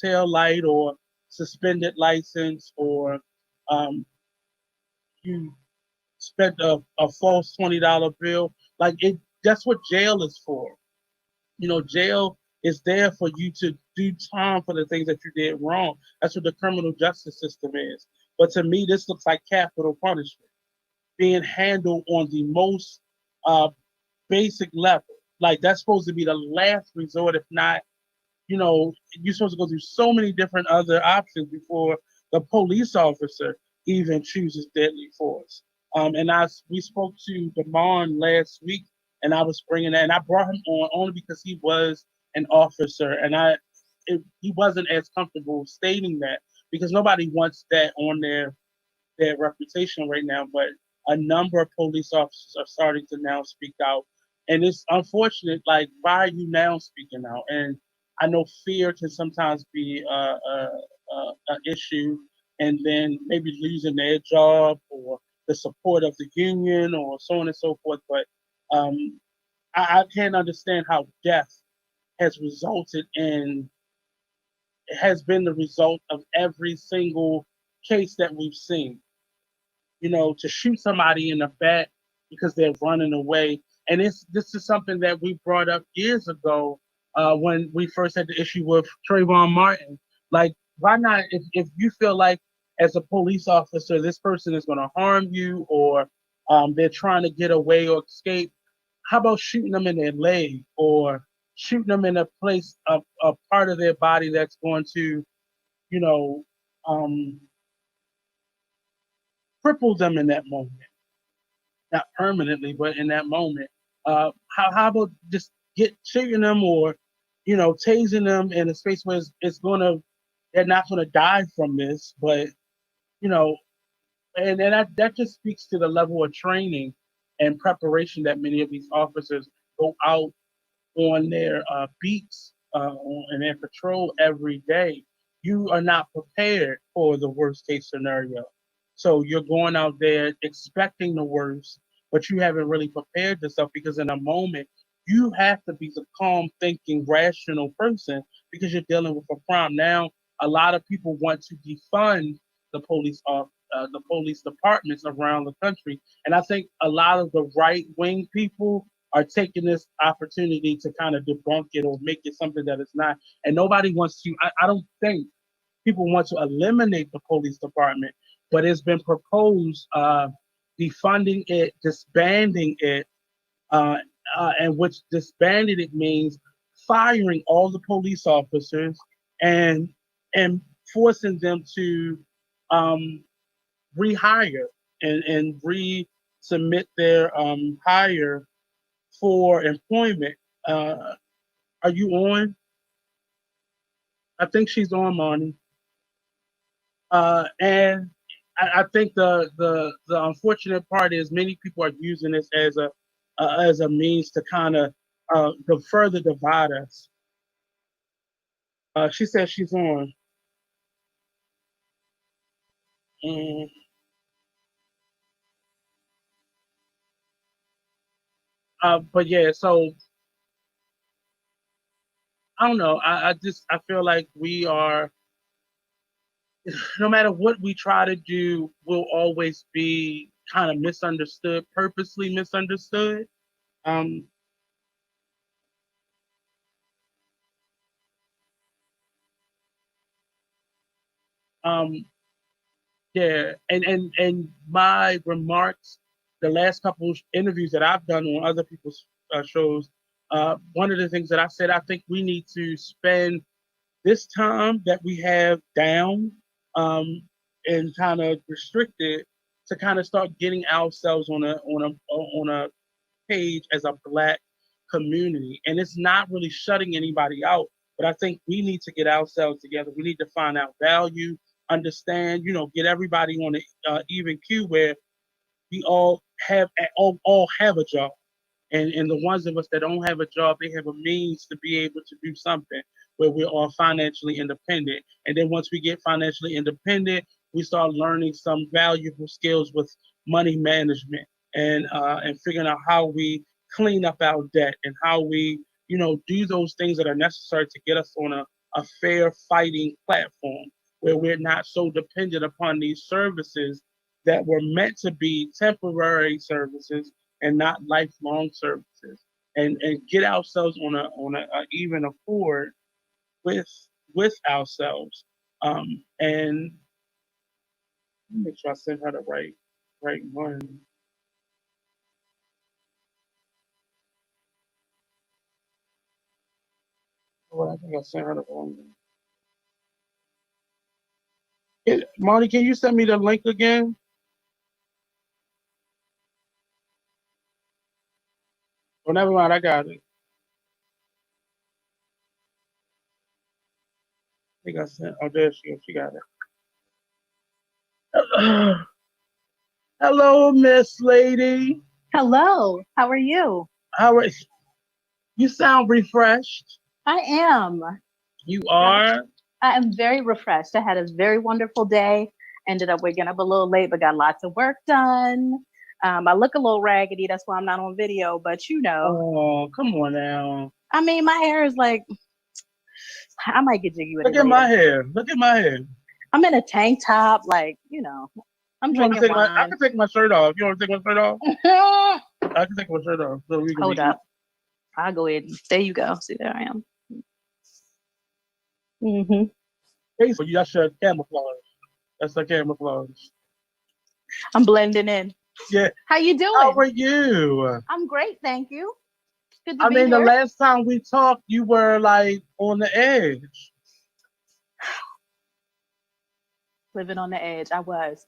tail light or suspended license or um, you spent a false $20 bill. Like that's what jail is for. Jail is there for you to do time for the things that you did wrong. That's what the criminal justice system is. But to me, this looks like capital punishment being handled on the most uh, basic level. Like that's supposed to be the last resort, if not you're supposed to go through so many different other options before the police officer even chooses deadly force. And we spoke to Damon last week, and I was bringing that, and I brought him on only because he was an officer, and he wasn't as comfortable stating that because nobody wants that on their reputation right now, but a number of police officers are starting to now speak out. And it's unfortunate, like, why are you now speaking out? And I know fear can sometimes be a issue, and then maybe losing their job or the support of the union or so on and so forth. But um, I can't understand how death has resulted in has been the result of every single case that we've seen, to shoot somebody in the back because they're running away. And this is something that we brought up years ago when we first had the issue with Trayvon Martin. Like, why not? If you feel like as a police officer, this person is going to harm you or they're trying to get away or escape, how about shooting them in their leg or shooting them in a place, a part of their body that's going to, you know, um, cripple them in that moment? Not permanently, but in that moment. How about just shooting them or tasing them in a space where it's gonna they're not gonna die from this, but you know, and that just speaks to the level of training and preparation that many of these officers go out on their beats and their patrol every day. You are not prepared for the worst case scenario. So you're going out there expecting the worst, but you haven't really prepared yourself because in a moment you have to be the calm, thinking, rational person because you're dealing with a crime. Now, a lot of people want to defund the police departments around the country, and I think a lot of the right wing people are taking this opportunity to kind of debunk it or make it something that it's not. And nobody wants to. I don't think people want to eliminate the police department, but it's been proposed defunding it, disbanding it, uh, and which disbanded it means firing all the police officers and and forcing them to um, rehire and resubmit their hire for employment. Uh, are you on? I think she's on, Monty. And I think the unfortunate part is many people are using this as a means to kind of to further divide us. She says she's on. Mm, But yeah, so I don't know. I feel like we are, no matter what we try to do, we'll always be kind of misunderstood, purposely misunderstood. Um, um, yeah, and my remarks, the last couple of interviews that I've done on other people's shows, one of the things that I said, I think we need to spend this time that we have down, um, and kind of restricted to kind of start getting ourselves on a page as a Black community. And it's not really shutting anybody out, but I think we need to get ourselves together. We need to find out value, understand, get everybody on the even queue where we all have a job. And the ones of us that don't have a job, they have a means to be able to do something where we're all financially independent. And then once we get financially independent, we start learning some valuable skills with money management and figuring out how we clean up our debt and how we, do those things that are necessary to get us on a fair fighting platform where we're not so dependent upon these services that were meant to be temporary services and not lifelong services, and get ourselves on a even accord with ourselves. And let me make sure I sent her the right one. Well, I think I sent her the wrong one. Marty, can you send me the link again? Oh, never mind, I got it. I think I sent. Oh, there she is. She got it. Hello, Miss Lady. Hello, how are you? How are you? Sound refreshed. I am. You I are. I am very refreshed. I had a very wonderful day. Ended up waking up a little late, but got lots of work done. I look a little raggedy. That's why I'm not on video. But Oh, come on now. I mean, my hair is like, I might get jiggy with Look it at my later. hair. Look at my hair. I'm in a tank top, like, I'm You want to drinking take my? I wine. can take my shirt off. You want to take my shirt off? I can take my shirt off so we can Hold be. up. I'll go ahead. There you go. See, there I am. Hmm. Basically, that's your camouflage. That's the camouflage. I'm blending in. Yeah. How you How doing? are you? I'm great, thank you. Good to I be mean, the here. last time we talked, you were like on the edge. Living on the edge. I was,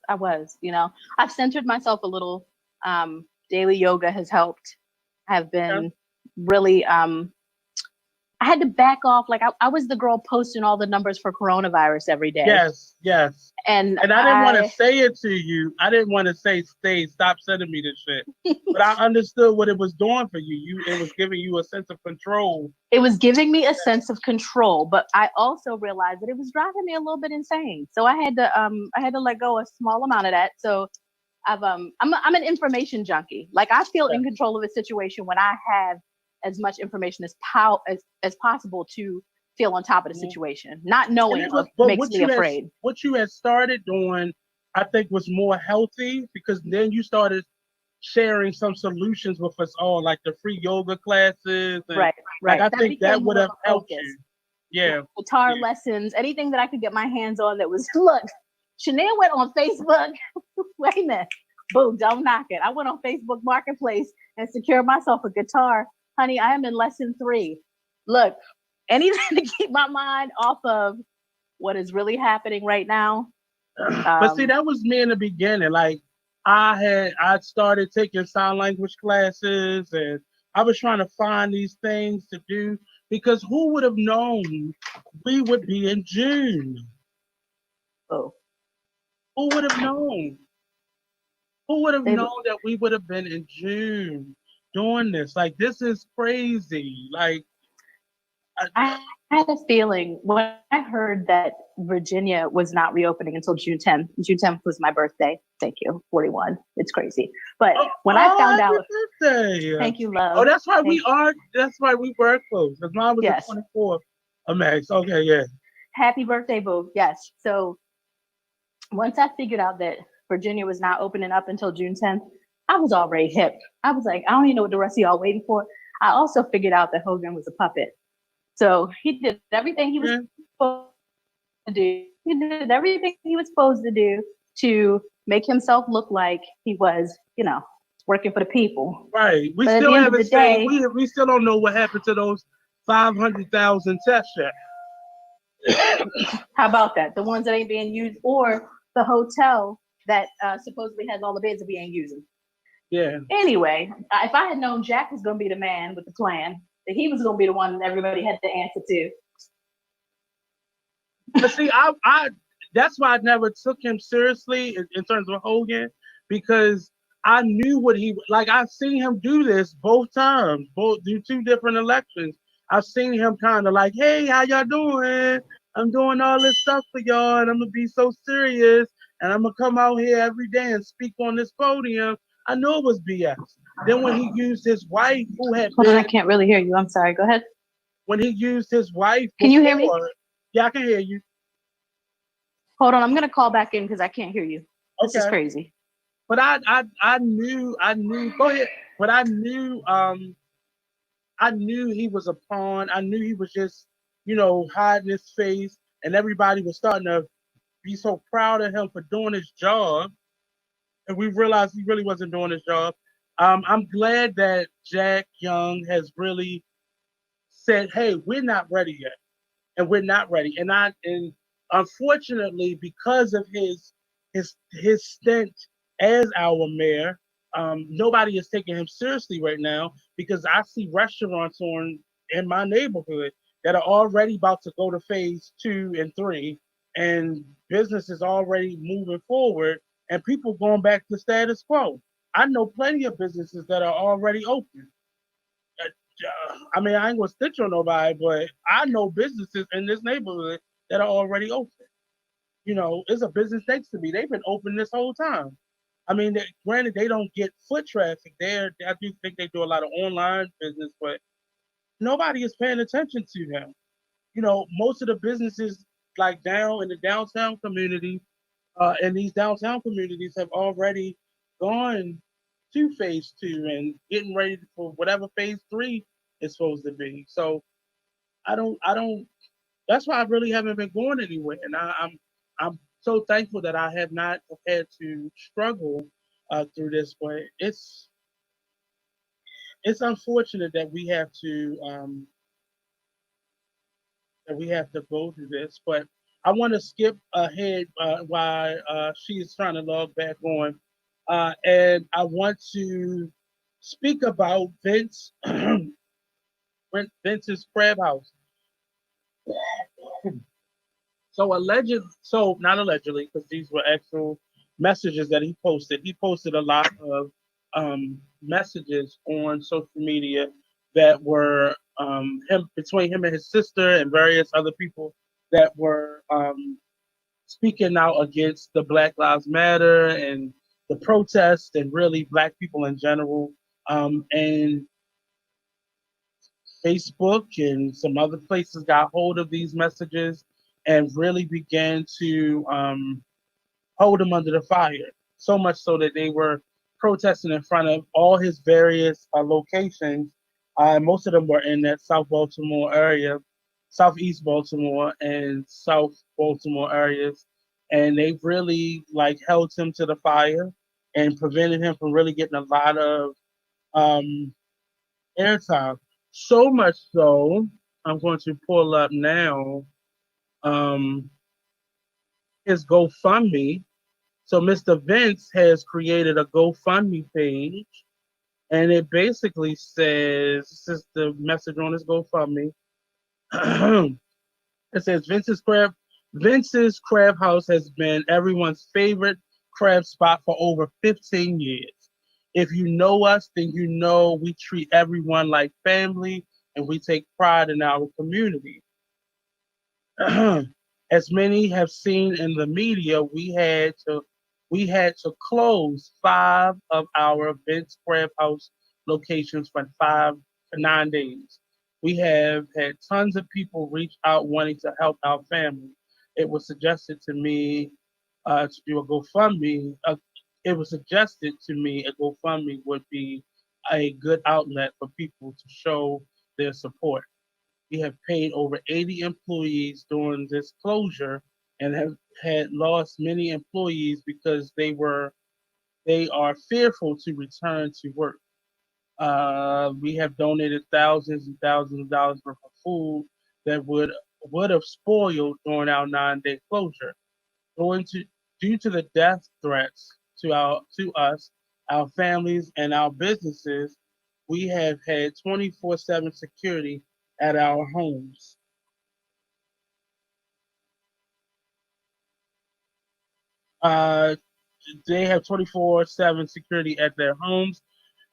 I've centered myself a little. Daily yoga has helped. I've Yeah. been really, I had to back off. Like I was the girl posting all the numbers for coronavirus every day. Yes. Yes. And And I didn't want to I, say it to you. I didn't want to say, "Stay, stop sending me this shit." But I understood what it was doing for you. It was giving you a sense of control. it was giving me a sense of control, but I also realized that it was driving me a little bit insane. So I had to let go a small amount of that. So I'm an information junkie. Like I feel Yeah. in control of a situation when I have as much information as possible to feel on top of the situation. Not And knowing it was, but makes me afraid. what you had started doing, I think, was more healthy because then you started sharing some solutions with us all, like the free yoga classes, and Right, like right. I That think that became would more of have a helped focus. you. Yeah, Guitar yeah. lessons, anything that I could get my hands on that was look. Shaneia went on Facebook. Wait a minute. Boom, don't knock it. I went on Facebook Marketplace and secured myself a guitar. Honey, I am in lesson 3. Look, anything to keep my mind off of what is really happening right now. But see, Um, that was me in the beginning. Like I started taking sign language classes, and I was trying to find these things to do because who would have known we would be in June? oh, Who would have known? Who would have they, known that we would have been in June doing this? Like, this is crazy. Like, I I, I had a feeling when I heard that Virginia was not reopening until June 10th. June 10th was my birthday. Thank you. 41. It's crazy. But Oh, when I found happy out, birthday! thank you, Oh, love. that's why we Thank are. That's why we were close. Because mine was the yes. 24th of May. Okay, yeah. Happy birthday, boo. Yes. So once I figured out that Virginia was not opening up until June 10th, I was already hip. I was like, I don't even know what the rest of y'all waiting for. I also figured out that Hogan was a puppet. So he did everything he was Yeah. supposed to do. He did everything he was supposed to do to make himself look like he was, working for the people. Right. We But at the still end of haven't the seen. day, We still don't know what happened to those 500,000 tests yet. how about that? The ones that ain't being used, or the hotel that supposedly has all the beds that we ain't using. Yeah. Anyway, if I had known Jack was going to be the man with the plan, that he was going to be the one that everybody had to answer to. But see, I that's why I never took him seriously in terms of Hogan, because I knew what he like. I've seen him do this both times, both do two different elections. I've seen him kind of like, "Hey, how y'all doing? I'm doing all this stuff for y'all, and I'm gonna be so serious, and I'm gonna come out here every day and speak on this podium." I know it was BS. Then when he used his wife, who had Hold on, I been can't really hear you. I'm sorry. Go ahead. when he used his wife Can you hear me? before, yeah, I can hear you. Hold on, I'm going to call back in because I can't hear you. This is Okay. crazy. But I knew. Go ahead. But I knew he was a pawn. I knew he was just, hiding his face, and everybody was starting to be so proud of him for doing his job, and we realized he really wasn't doing his job. I'm glad that Jack Young has really said, "Hey, we're not ready yet, and we're not ready." And unfortunately, because of his stint as our mayor, nobody is taking him seriously right now, because I see restaurants on in my neighborhood that are already about to go to phase 2 and 3, and business is already moving forward, and people going back to status quo. I know plenty of businesses that are already open. I mean, I ain't gonna stitch on nobody, but I know businesses in this neighborhood that are already open. It's a business next to me. They've been open this whole time. I mean, granted, they don't get foot traffic there. I do think they do a lot of online business, but nobody is paying attention to them. Most of the businesses, like down in the downtown community, and these downtown communities have already gone to phase 2 and getting ready for whatever phase 3 is supposed to be. So I don't. That's why I really haven't been going anywhere, and I'm so thankful that I have not had to struggle through this. But it's unfortunate that we have to go through this. But I want to skip ahead while she's trying to log back on, and I want to speak about Vince's Crab House. So not allegedly, because these were actual messages that he posted. He posted a lot of messages on social media that were him between him and his sister and various other people that were speaking out against the Black Lives Matter and the protests and really Black people in general. And Facebook and some other places got hold of these messages and really began to hold him under the fire. So much so that they were protesting in front of all his various locations. Most of them were in that South Baltimore area, Southeast Baltimore, and South Baltimore areas. And they really held him to the fire and prevented him from really getting a lot of um, airtime. So much so, I'm going to pull up now um, his GoFundMe. So Mr. Vince has created a GoFundMe page, and it basically says, this is the message on his GoFundMe. It says Vince's Crab House has been everyone's favorite crab spot for over 15 years. If you know us, then you know we treat everyone like family and we take pride in our community. As many have seen in the media, we had to close 5 of our Vince Crab House locations for 5 to 9 days. We have had tons of people reach out wanting to help our family. It was suggested to me to do a GoFundMe. It was suggested to me a GoFundMe would be a good outlet for people to show their support. We have paid over 80 employees during this closure and have had lost many employees because they are fearful to return to work. We have donated thousands and thousands of dollars worth of food that would have spoiled during our 9-day closure. Going to Due to the death threats to us, our families, and our businesses, we have had 24/7 security at our homes. Uh, they have 24/7 security at their homes.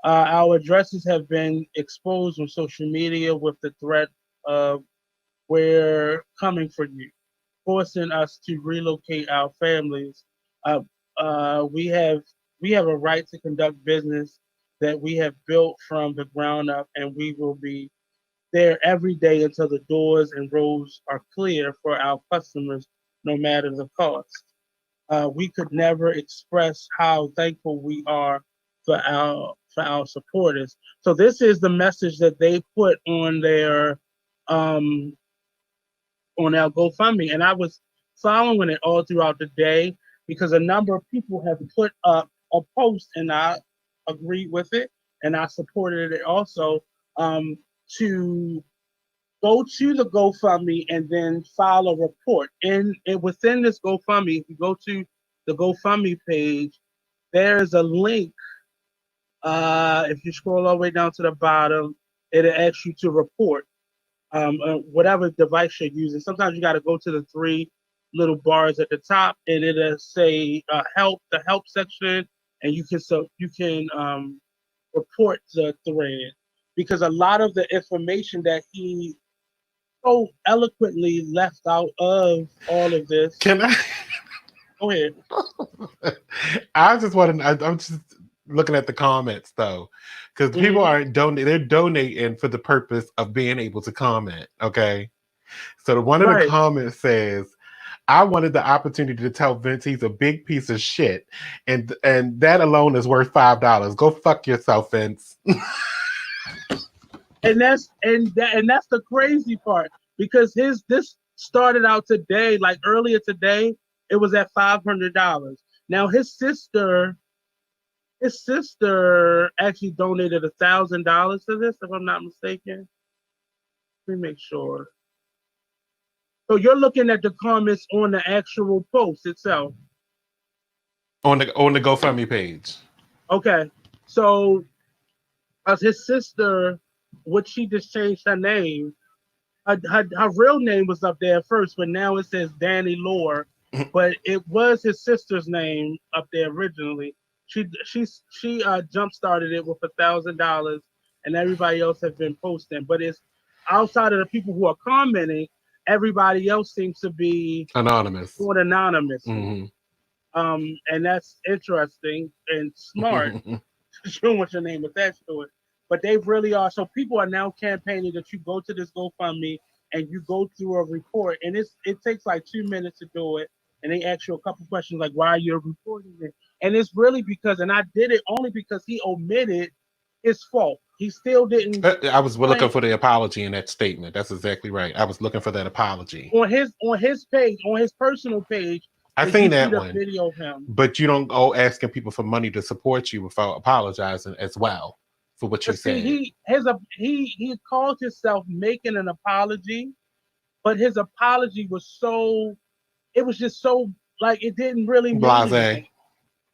Our addresses have been exposed on social media with the threat of "we're coming for you," forcing us to relocate our families. Uh, uh, we have we have a right to conduct business that we have built from the ground up, and we will be there every day until the doors and roads are clear for our customers, no matter the cost. We could never express how thankful we are for our supporters. So this is the message that they put um, on our GoFundMe, and I was following it all throughout the day because a number of people have put up a post, and I agreed with it, and I supported it also, to go to the GoFundMe and then file a report. And within this GoFundMe, if you go to the GoFundMe page, there is a link. If you scroll all the way down to the bottom, it'll ask you to report whatever device you're using. Sometimes you got to go to the three little bars at the top, and it'll say help, the help section, and you can report the thread because a lot of the information that he so eloquently left out of all of this. Can I? Go ahead. I just want to. I'm just looking at the comments though, because people Hmm. aren't donating. They're donating for the purpose of being able to comment. Okay, so one of the Right. comments says, "I wanted the opportunity to tell Vince he's a big piece of shit, and that alone is worth $5. Go fuck yourself, Vince." And that's the crazy part because his this started out today, like earlier today, it was at $500. Now his sister actually donated $1,000 to this, if I'm not mistaken. Let me make sure. So you're looking at the comments on the actual post itself. On the GoFundMe page. Okay. So as his sister, which she just changed her name, her real name was up there first, but now it says Danny Lore. But it was his sister's name up there originally. She jump started it with $1,000, and everybody else has been posting. But it's outside of the people who are commenting, everybody else seems to be Anonymous. doing anonymously. Hmm. And that's interesting and smart. Showing what your name attached to it. But they really are. So people are now campaigning that you go to this GoFundMe and you go through a report, and it takes like 2 minutes to do it. And they ask you a couple questions like why you're reporting it, and it's really because, and I did it only because he omitted his fault. He still didn't I was looking explain for the apology in that statement. That's exactly right. I was looking for that apology. on his page, on his personal page. I If you seen see that the one, video of him, but you don't go asking people for money to support you without apologizing as well for what you but see, said. he called himself making an apology, but his apology was so it was just so like it didn't really mean Blase. anything.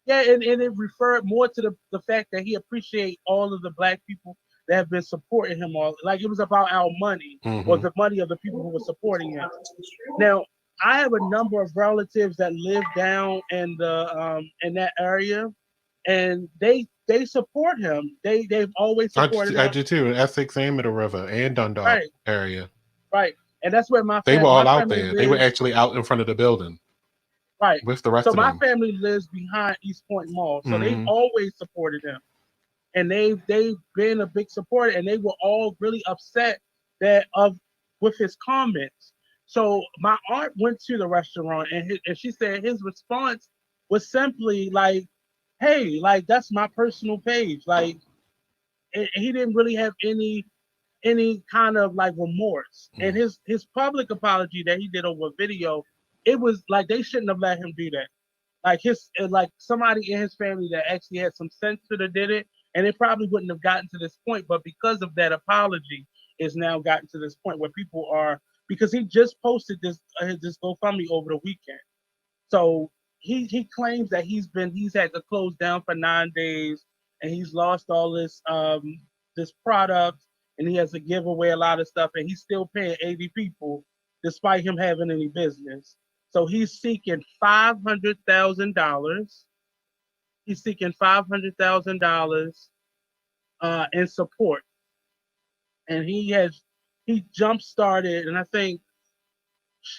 Yeah, and it referred more to the fact that he appreciate all of the black people that have been supporting him all like it was about our money or Hmm. the money of the people who were supporting him. Now, I have a number of relatives that live down in that area and they support him. They've always supported I him. do too. In Essex and Middle River and Dundalk Right, area. right. And that's where They were all my out family there. They were lives. actually out in front of the building Right. with the rest So of my them. family lives behind East Point Mall. So they've Hmm. always supported him. And they've been a big supporter, and they were all really upset that of with his comments. So my aunt went to the restaurant, and she said his response was simply like, "Hey, like that's my personal page." Like he didn't really have any kind of like remorse. And Mm. his public apology that he did over video, it was like they shouldn't have let him do that. Like like somebody in his family that actually had some sense should have did it, and it probably wouldn't have gotten to this point. But because of that apology, it's now gotten to this point where people are, because he just posted this GoFundMe over the weekend. So he claims that he's had to close down for 9 days, and he's lost all this product, and he has to give away a lot of stuff, and he's still paying 80 people despite him having any business. So he's seeking $500,000. He's seeking $500,000 in support, and he jump started, and I think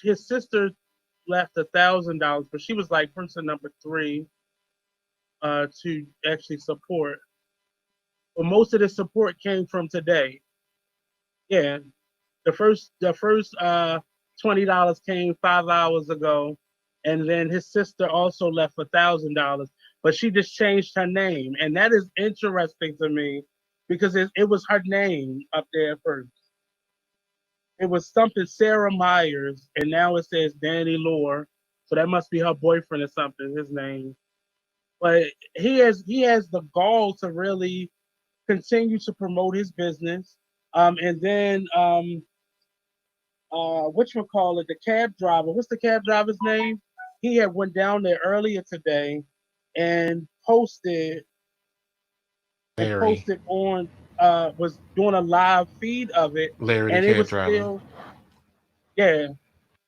his sister left $1,000, but she was like person number three to actually support. But most of the support came from today. Yeah, the first $20 came 5 hours ago, and then his sister also left $1,000, but she just changed her name, and that is interesting to me because it was her name up there first. It was something Sarah Myers, and now it says Danny Lore, so that must be her boyfriend or something. His name, but he has the gall to really continue to promote his business. And then what you call it, the cab driver. What's the cab driver's name? He had went down there earlier today and Larry, posted on was doing a live feed of it, Larry the and it cab was driver. still, yeah.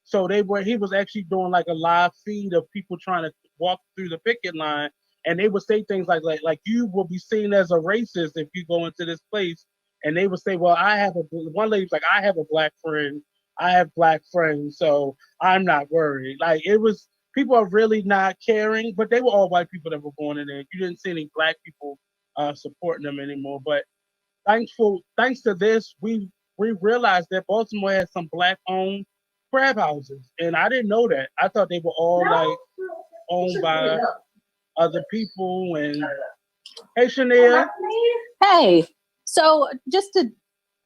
So he was actually doing like a live feed of people trying to walk through the picket line, and they would say things like you will be seen as a racist if you go into this place, and they would say, well, one lady's like, I have a black friend, I have black friends, so I'm not worried. Like it was, people are really not caring, but they were all white people that were going in there. You didn't see any black people supporting them anymore. But thanks to this, we realized that Baltimore has some black owned crab houses, and I didn't know that. I thought they were all like owned by other people. And hey, Shaneia, Hey, so just to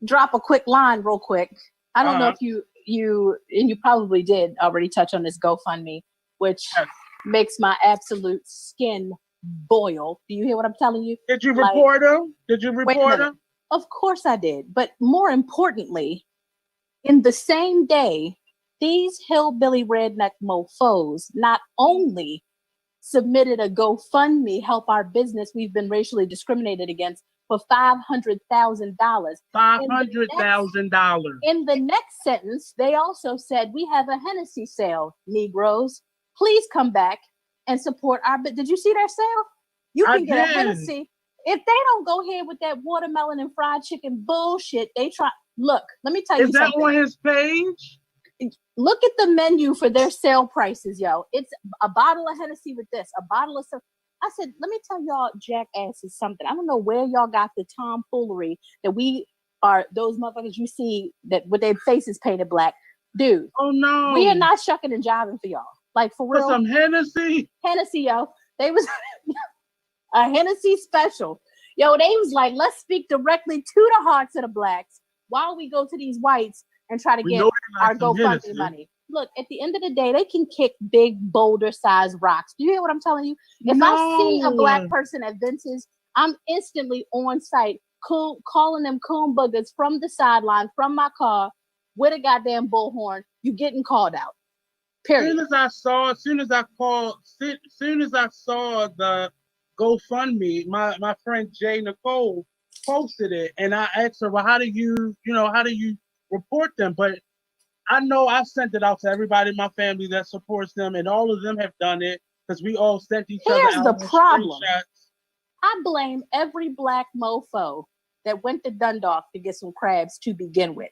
drop a quick line real quick. I don't know uh, if you and you probably did already touch on this GoFundMe, which yes. makes my absolute skin boil. Do you hear what I'm telling you? Did you Like, report them? Did you wait a report minute. them? Of course I did. But more importantly, in the same day, these hillbilly redneck mofos not only submitted a GoFundMe, help our business, we've been racially discriminated against, for $500,000. $500,000. In the next sentence, they also said, we have a Hennessy sale, Negroes. Please come back and support our bid. Did you see their sale? You I can get a did. Hennessy. If they don't go here with that watermelon and fried chicken bullshit, they try. Look, let me tell Is you that something. on his page? Look at the menu for their sale prices, yo. It's a bottle of Hennessy with this, a bottle of stuff. I said, let me tell y'all jackasses something. I don't know where y'all got the tomfoolery that we are those motherfuckers you see that with their faces painted black. Dude, Oh no. we are not shucking and jiving for y'all. Like for For real. some Hennessy? Hennessy, yo. They was a Hennessy special. Yo, they was like, let's speak directly to the hearts of the blacks while we go to these whites and try to We get know they our like some GoFundMe Hennessy. money. Look, at the end of the day, they can kick big boulder-sized rocks. Do you hear what I'm telling you? If I see a black person at Vince's, I'm instantly on site calling them coon buggers from the sideline, from my car, with a goddamn bullhorn. You getting called out. Period. Soon as I saw the GoFundMe, my friend Jay Nicole posted it, and I asked her, well, how do you report them? But I know I sent it out to everybody in my family that supports them, and all of them have done it because we all sent each other Here's out the problem. screenshots. I blame every black mofo that went to Dundalk to get some crabs to begin with.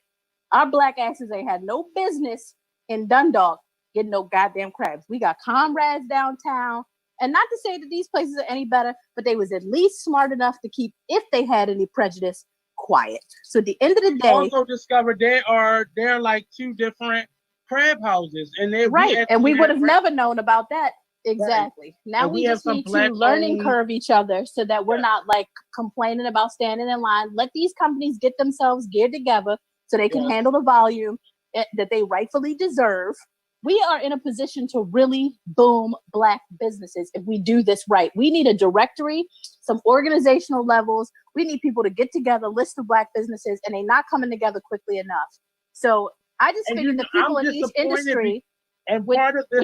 Our black asses ain't had no business in Dundalk getting no goddamn crabs. We got comrades downtown. And not to say that these places are any better, but they was at least smart enough to keep, if they had any prejudice, quiet. So at the end of the day, also discovered they're like two different crab houses, and they right, and we would have never known about that. Exactly. Right. Now we just need to learning curve each other so that we're not like complaining about standing in line. Let these companies get themselves geared together so they can handle the volume that they rightfully deserve. We are in a position to really boom black businesses if we do this right. We need a directory, some organizational levels. We need people to get together, list the black businesses, and they're not coming together quickly enough. So I just figured the people in each industry would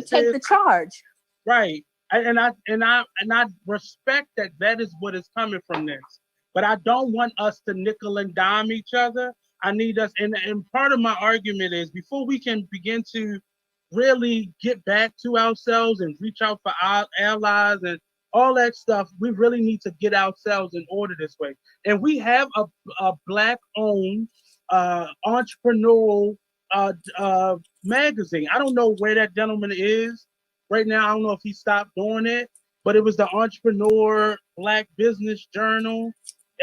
take the charge. Right. And I respect that is what is coming from this. But I don't want us to nickel and dime each other. I need us, and part of my argument is before we can begin to really get back to ourselves and reach out for our allies and all that stuff, we really need to get ourselves in order this way. And we have a black-owned entrepreneurial magazine. I don't know where that gentleman is right now. I don't know if he stopped doing it, but it was the Entrepreneur Black Business Journal,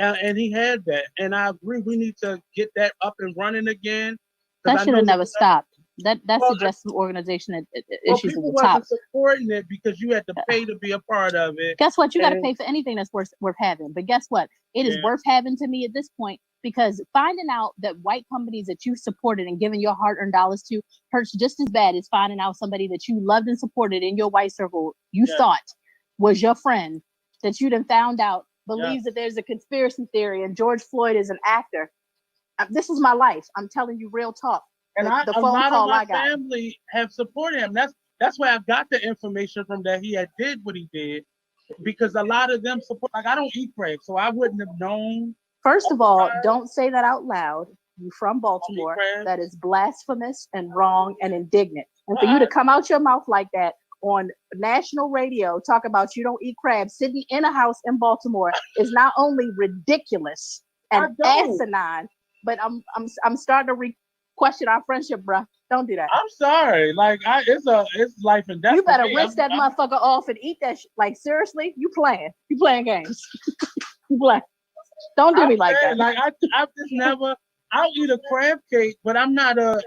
and he had that. And I agree, we need to get that up and running again. That should have never stopped. That suggests some organization issues at the top. Wasn't supporting it because you had to pay to be a part of it. Guess what? You got to pay for anything that's worth having. But guess what? It is worth having to me at this point, because finding out that white companies that you supported and giving your hard-earned dollars to hurts just as bad as finding out somebody that you loved and supported in your white circle you thought was your friend, that you then found out believes that there's a conspiracy theory and George Floyd is an actor. This is my life. I'm telling you real talk. And a lot of my family have supported him. That's where I got the information from, that he had did what he did, because a lot of them support. Like, I don't eat crabs, so I wouldn't have known. First of all, don't say that out loud. You from Baltimore? That is blasphemous and wrong and indignant. And for you to come out your mouth like that on national radio, talk about you don't eat crabs, sitting in a house in Baltimore, is not only ridiculous and asinine, but I'm starting to question our friendship, bruh. Don't do that. I'm sorry. Like, it's life and death. You better rinse that motherfucker off and eat that shit. Like, seriously, you playing games. You playing. Don't do me like that. Like, I've just never. I'll eat a crab cake, but I'm not a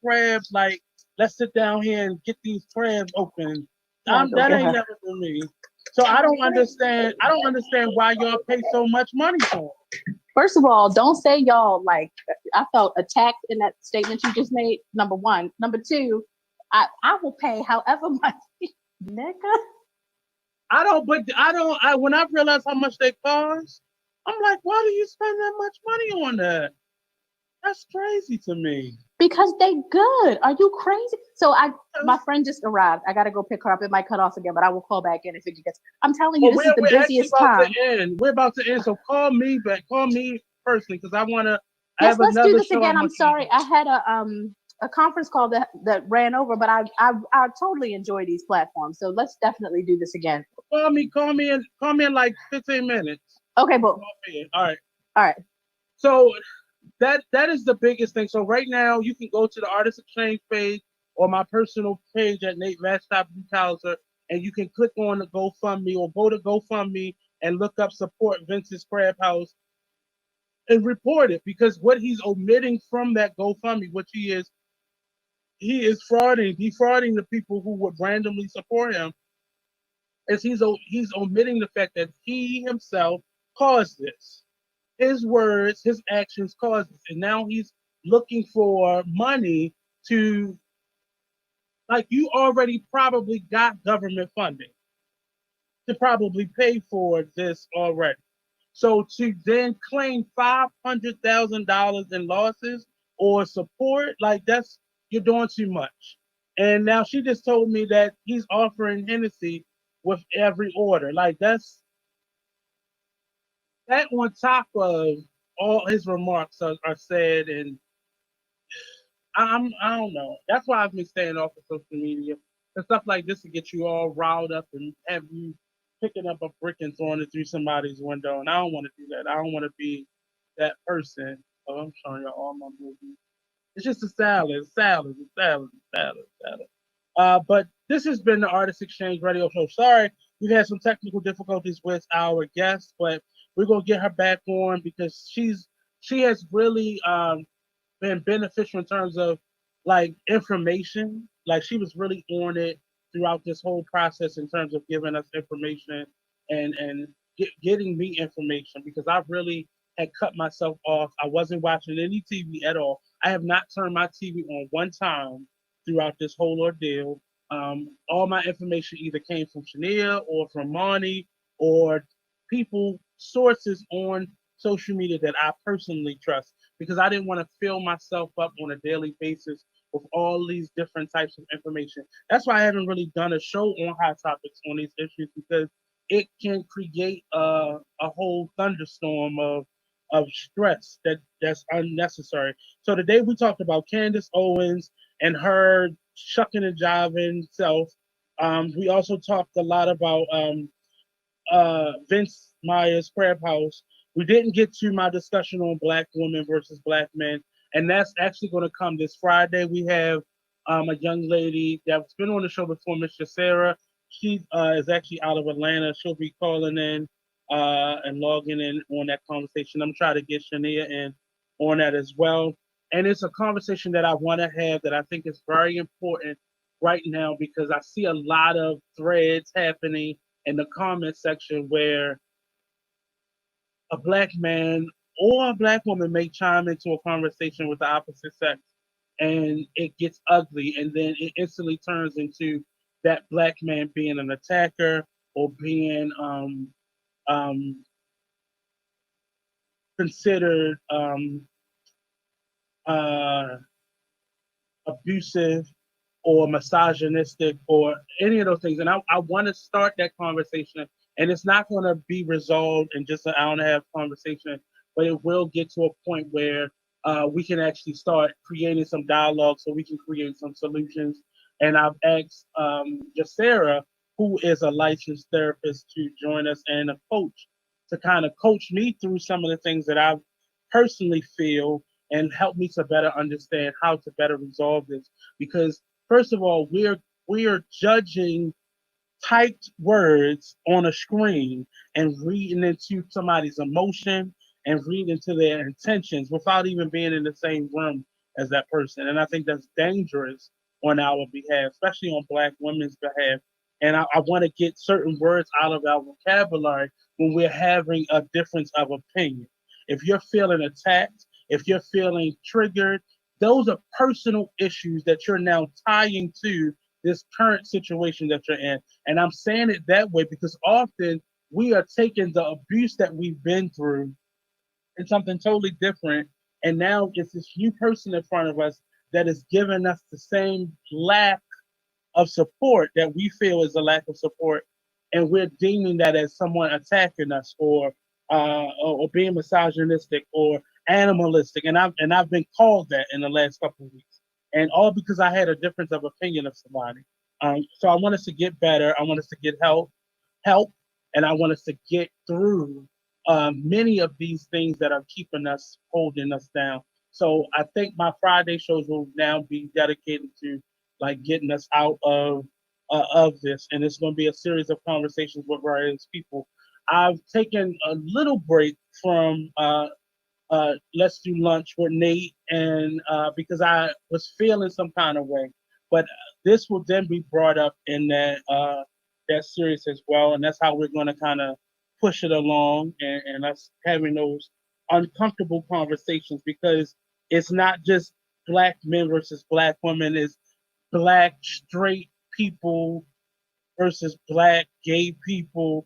crab. Like, let's sit down here and get these crabs open. That ain't never for me. So I don't understand. I don't understand why y'all pay so much money for it. First of all, don't say y'all. Like, I felt attacked in that statement you just made. Number one. Number two, I will pay however much, nigga. When I realize how much they cost, I'm like, why do you spend that much money on that? That's crazy to me. Because they good. Are you crazy? So my friend just arrived. I gotta go pick her up. It might cut off again, but I will call back in if it gets. I'm telling you, this is the busiest time. We're about to end. So call me back. Call me personally, because I wanna. Yes, let's do this again. I'm sorry. I had a conference call that ran over, but I totally enjoy these platforms. So let's definitely do this again. Call me in like 15 minutes. Okay, boom. All right. So that is the biggest thing. So right now you can go to the Artist Exchange page or my personal page at Nate Couser, and you can click on the GoFundMe or go to GoFundMe and look up support Vince's Crab House and report it, because what he's omitting from that GoFundMe, which he is defrauding the people who would randomly support him, is he's omitting the fact that he himself caused this. His words, his actions caused this. And now he's looking for money to, like, you already probably got government funding to probably pay for this already. So to then claim $500,000 in losses or support, like, you're doing too much. And now she just told me that he's offering Hennessy with every order. Like, that on top of all his remarks are said, and I don't know. That's why I've been staying off of social media. And stuff like this to get you all riled up and have you picking up a brick and throwing it through somebody's window. And I don't want to do that. I don't want to be that person. Oh, I'm showing you all my movies. It's just a salad, salad, salad, salad, salad. But this has been the Artist Exchange Radio Show. Sorry, we've had some technical difficulties with our guest, but we're gonna get her back on because she has really been beneficial in terms of like information. Like she was really on it throughout this whole process in terms of giving us information and getting me information because I really had cut myself off. I wasn't watching any TV at all. I have not turned my TV on one time throughout this whole ordeal. All my information either came from Shaneia or from Monty or people, sources on social media that I personally trust because I didn't want to fill myself up on a daily basis with all these different types of information. That's why I haven't really done a show on hot topics on these issues because it can create a whole thunderstorm of stress that's unnecessary. So today we talked about Candace Owens and her shucking and jiving self. We also talked a lot about Vince Myers Crab House. We didn't get to my discussion on black women versus black men, and that's actually going to come this Friday. We have a young lady that's been on the show before, Miss Sarah. She is actually out of Atlanta. She'll be calling in and logging in on that conversation. I'm trying to get Shaneia in on that as well. And it's a conversation that I want to have that I think is very important right now because I see a lot of threads happening in the comment section where a black man or a black woman may chime into a conversation with the opposite sex and it gets ugly and then it instantly turns into that black man being an attacker or being um, considered uh, abusive or misogynistic or any of those things. And I want to start that conversation. And it's not going to be resolved in just an hour and a half conversation, but it will get to a point where we can actually start creating some dialogue so we can create some solutions. And I've asked Jacera, who is a licensed therapist, to join us and a coach to kind of coach me through some of the things that I personally feel and help me to better understand how to better resolve this. Because first of all, we are judging typed words on a screen and reading into somebody's emotion and reading into their intentions without even being in the same room as that person. And I think that's dangerous on our behalf, especially on Black women's behalf. And I want to get certain words out of our vocabulary when we're having a difference of opinion. If you're feeling attacked, if you're feeling triggered, those are personal issues that you're now tying to this current situation that you're in. And I'm saying it that way because often we are taking the abuse that we've been through and something totally different. And now it's this new person in front of us that is giving us the same lack of support that we feel is a lack of support. And we're deeming that as someone attacking us or being misogynistic or animalistic. And I've been called that in the last couple of weeks. And all because I had a difference of opinion of somebody. So I want us to get better. I want us to get help, and I want us to get through many of these things that are keeping us, holding us down. So I think my Friday shows will now be dedicated to like getting us out of this, and it's going to be a series of conversations with various people. I've taken a little break from Let's Do Lunch with Nate, and because I was feeling some kind of way. But this will then be brought up in that series as well, and that's how we're going to kind of push it along, and us having those uncomfortable conversations because it's not just black men versus black women, it's black straight people versus black gay people,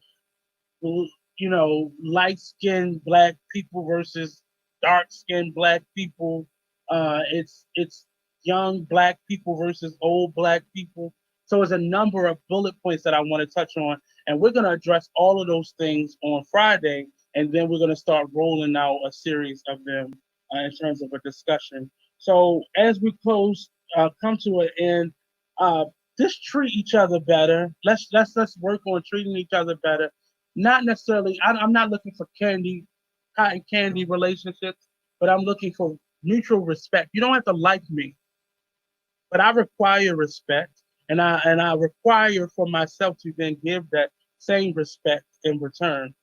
light skinned black people versus dark skinned black people. It's young black people versus old black people. So it's a number of bullet points that I want to touch on, and we're going to address all of those things on Friday, and then we're going to start rolling out a series of them in terms of a discussion. So as we come to an end, uh, just treat each other better. Let's work on treating each other better. Not necessarily. I'm not looking for cotton candy relationships, but I'm looking for mutual respect. You don't have to like me, but I require respect, and I require for myself to then give that same respect in return,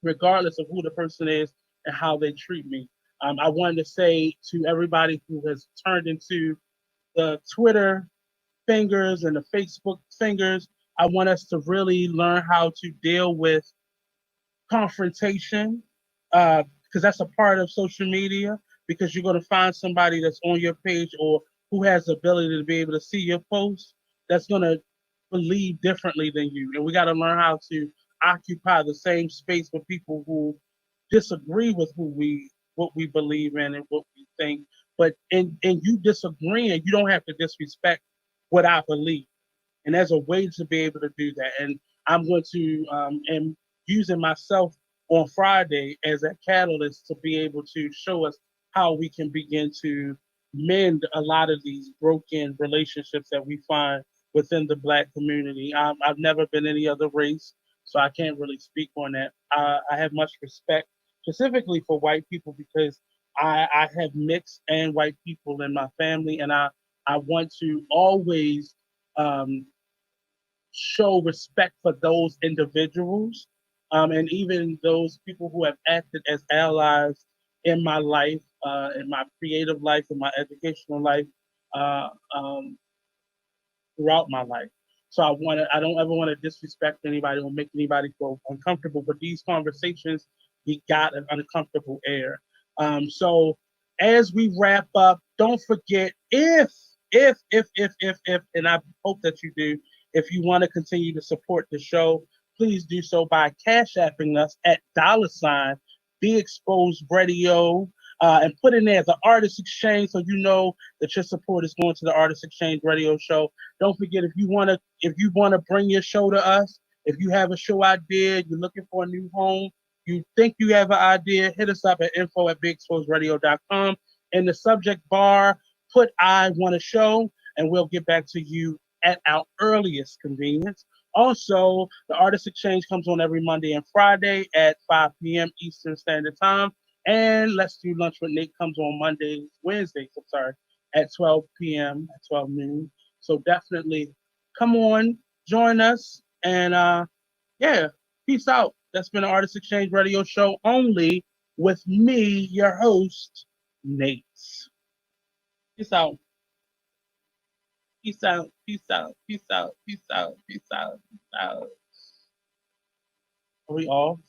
regardless of who the person is and how they treat me. I wanted to say to everybody who has turned into the Twitter fingers and the Facebook fingers, I want us to really learn how to deal with confrontation, because that's a part of social media. Because you're going to find somebody that's on your page or who has the ability to be able to see your posts that's going to believe differently than you, and we got to learn how to occupy the same space with people who disagree with who we what we believe in and what we think. But in you disagreeing, you don't have to disrespect what I believe, and there's a way to be able to do that. And I'm going to am using myself on Friday as a catalyst to be able to show us how we can begin to mend a lot of these broken relationships that we find within the Black community. I've never been any other race, so I can't really speak on that. I have much respect specifically for white people because I have mixed and white people in my family, and I want to always um, show respect for those individuals, and even those people who have acted as allies in my life, in my creative life, in my educational life, uh, um, throughout my life. So I don't ever want to disrespect anybody or make anybody feel uncomfortable. But these conversations, we got an uncomfortable air. So as we wrap up, don't forget and I hope that you do, if you want to continue to support the show, please do so by cash apping us at $ Be Exposed Radio, and put in there the Artist Exchange so you know that your support is going to the Artist Exchange Radio Show. Don't forget, if you wanna bring your show to us, if you have a show idea, you're looking for a new home, you think you have an idea, hit us up at info@bigexposedradio.com. In the subject bar, put I want a show, and we'll get back to you at our earliest convenience. Also, the Artist Exchange comes on every Monday and Friday at 5 p.m. Eastern Standard Time. And Let's Do Lunch with Nate comes on Wednesdays, I'm sorry, at 12 p.m., at 12 noon. So definitely come on, join us, and yeah, peace out. That's been the Artist Exchange Radio Show only with me, your host, Nate. Peace out. Peace out. Peace out. Peace out. Peace out. Peace out. Peace out. Are we all?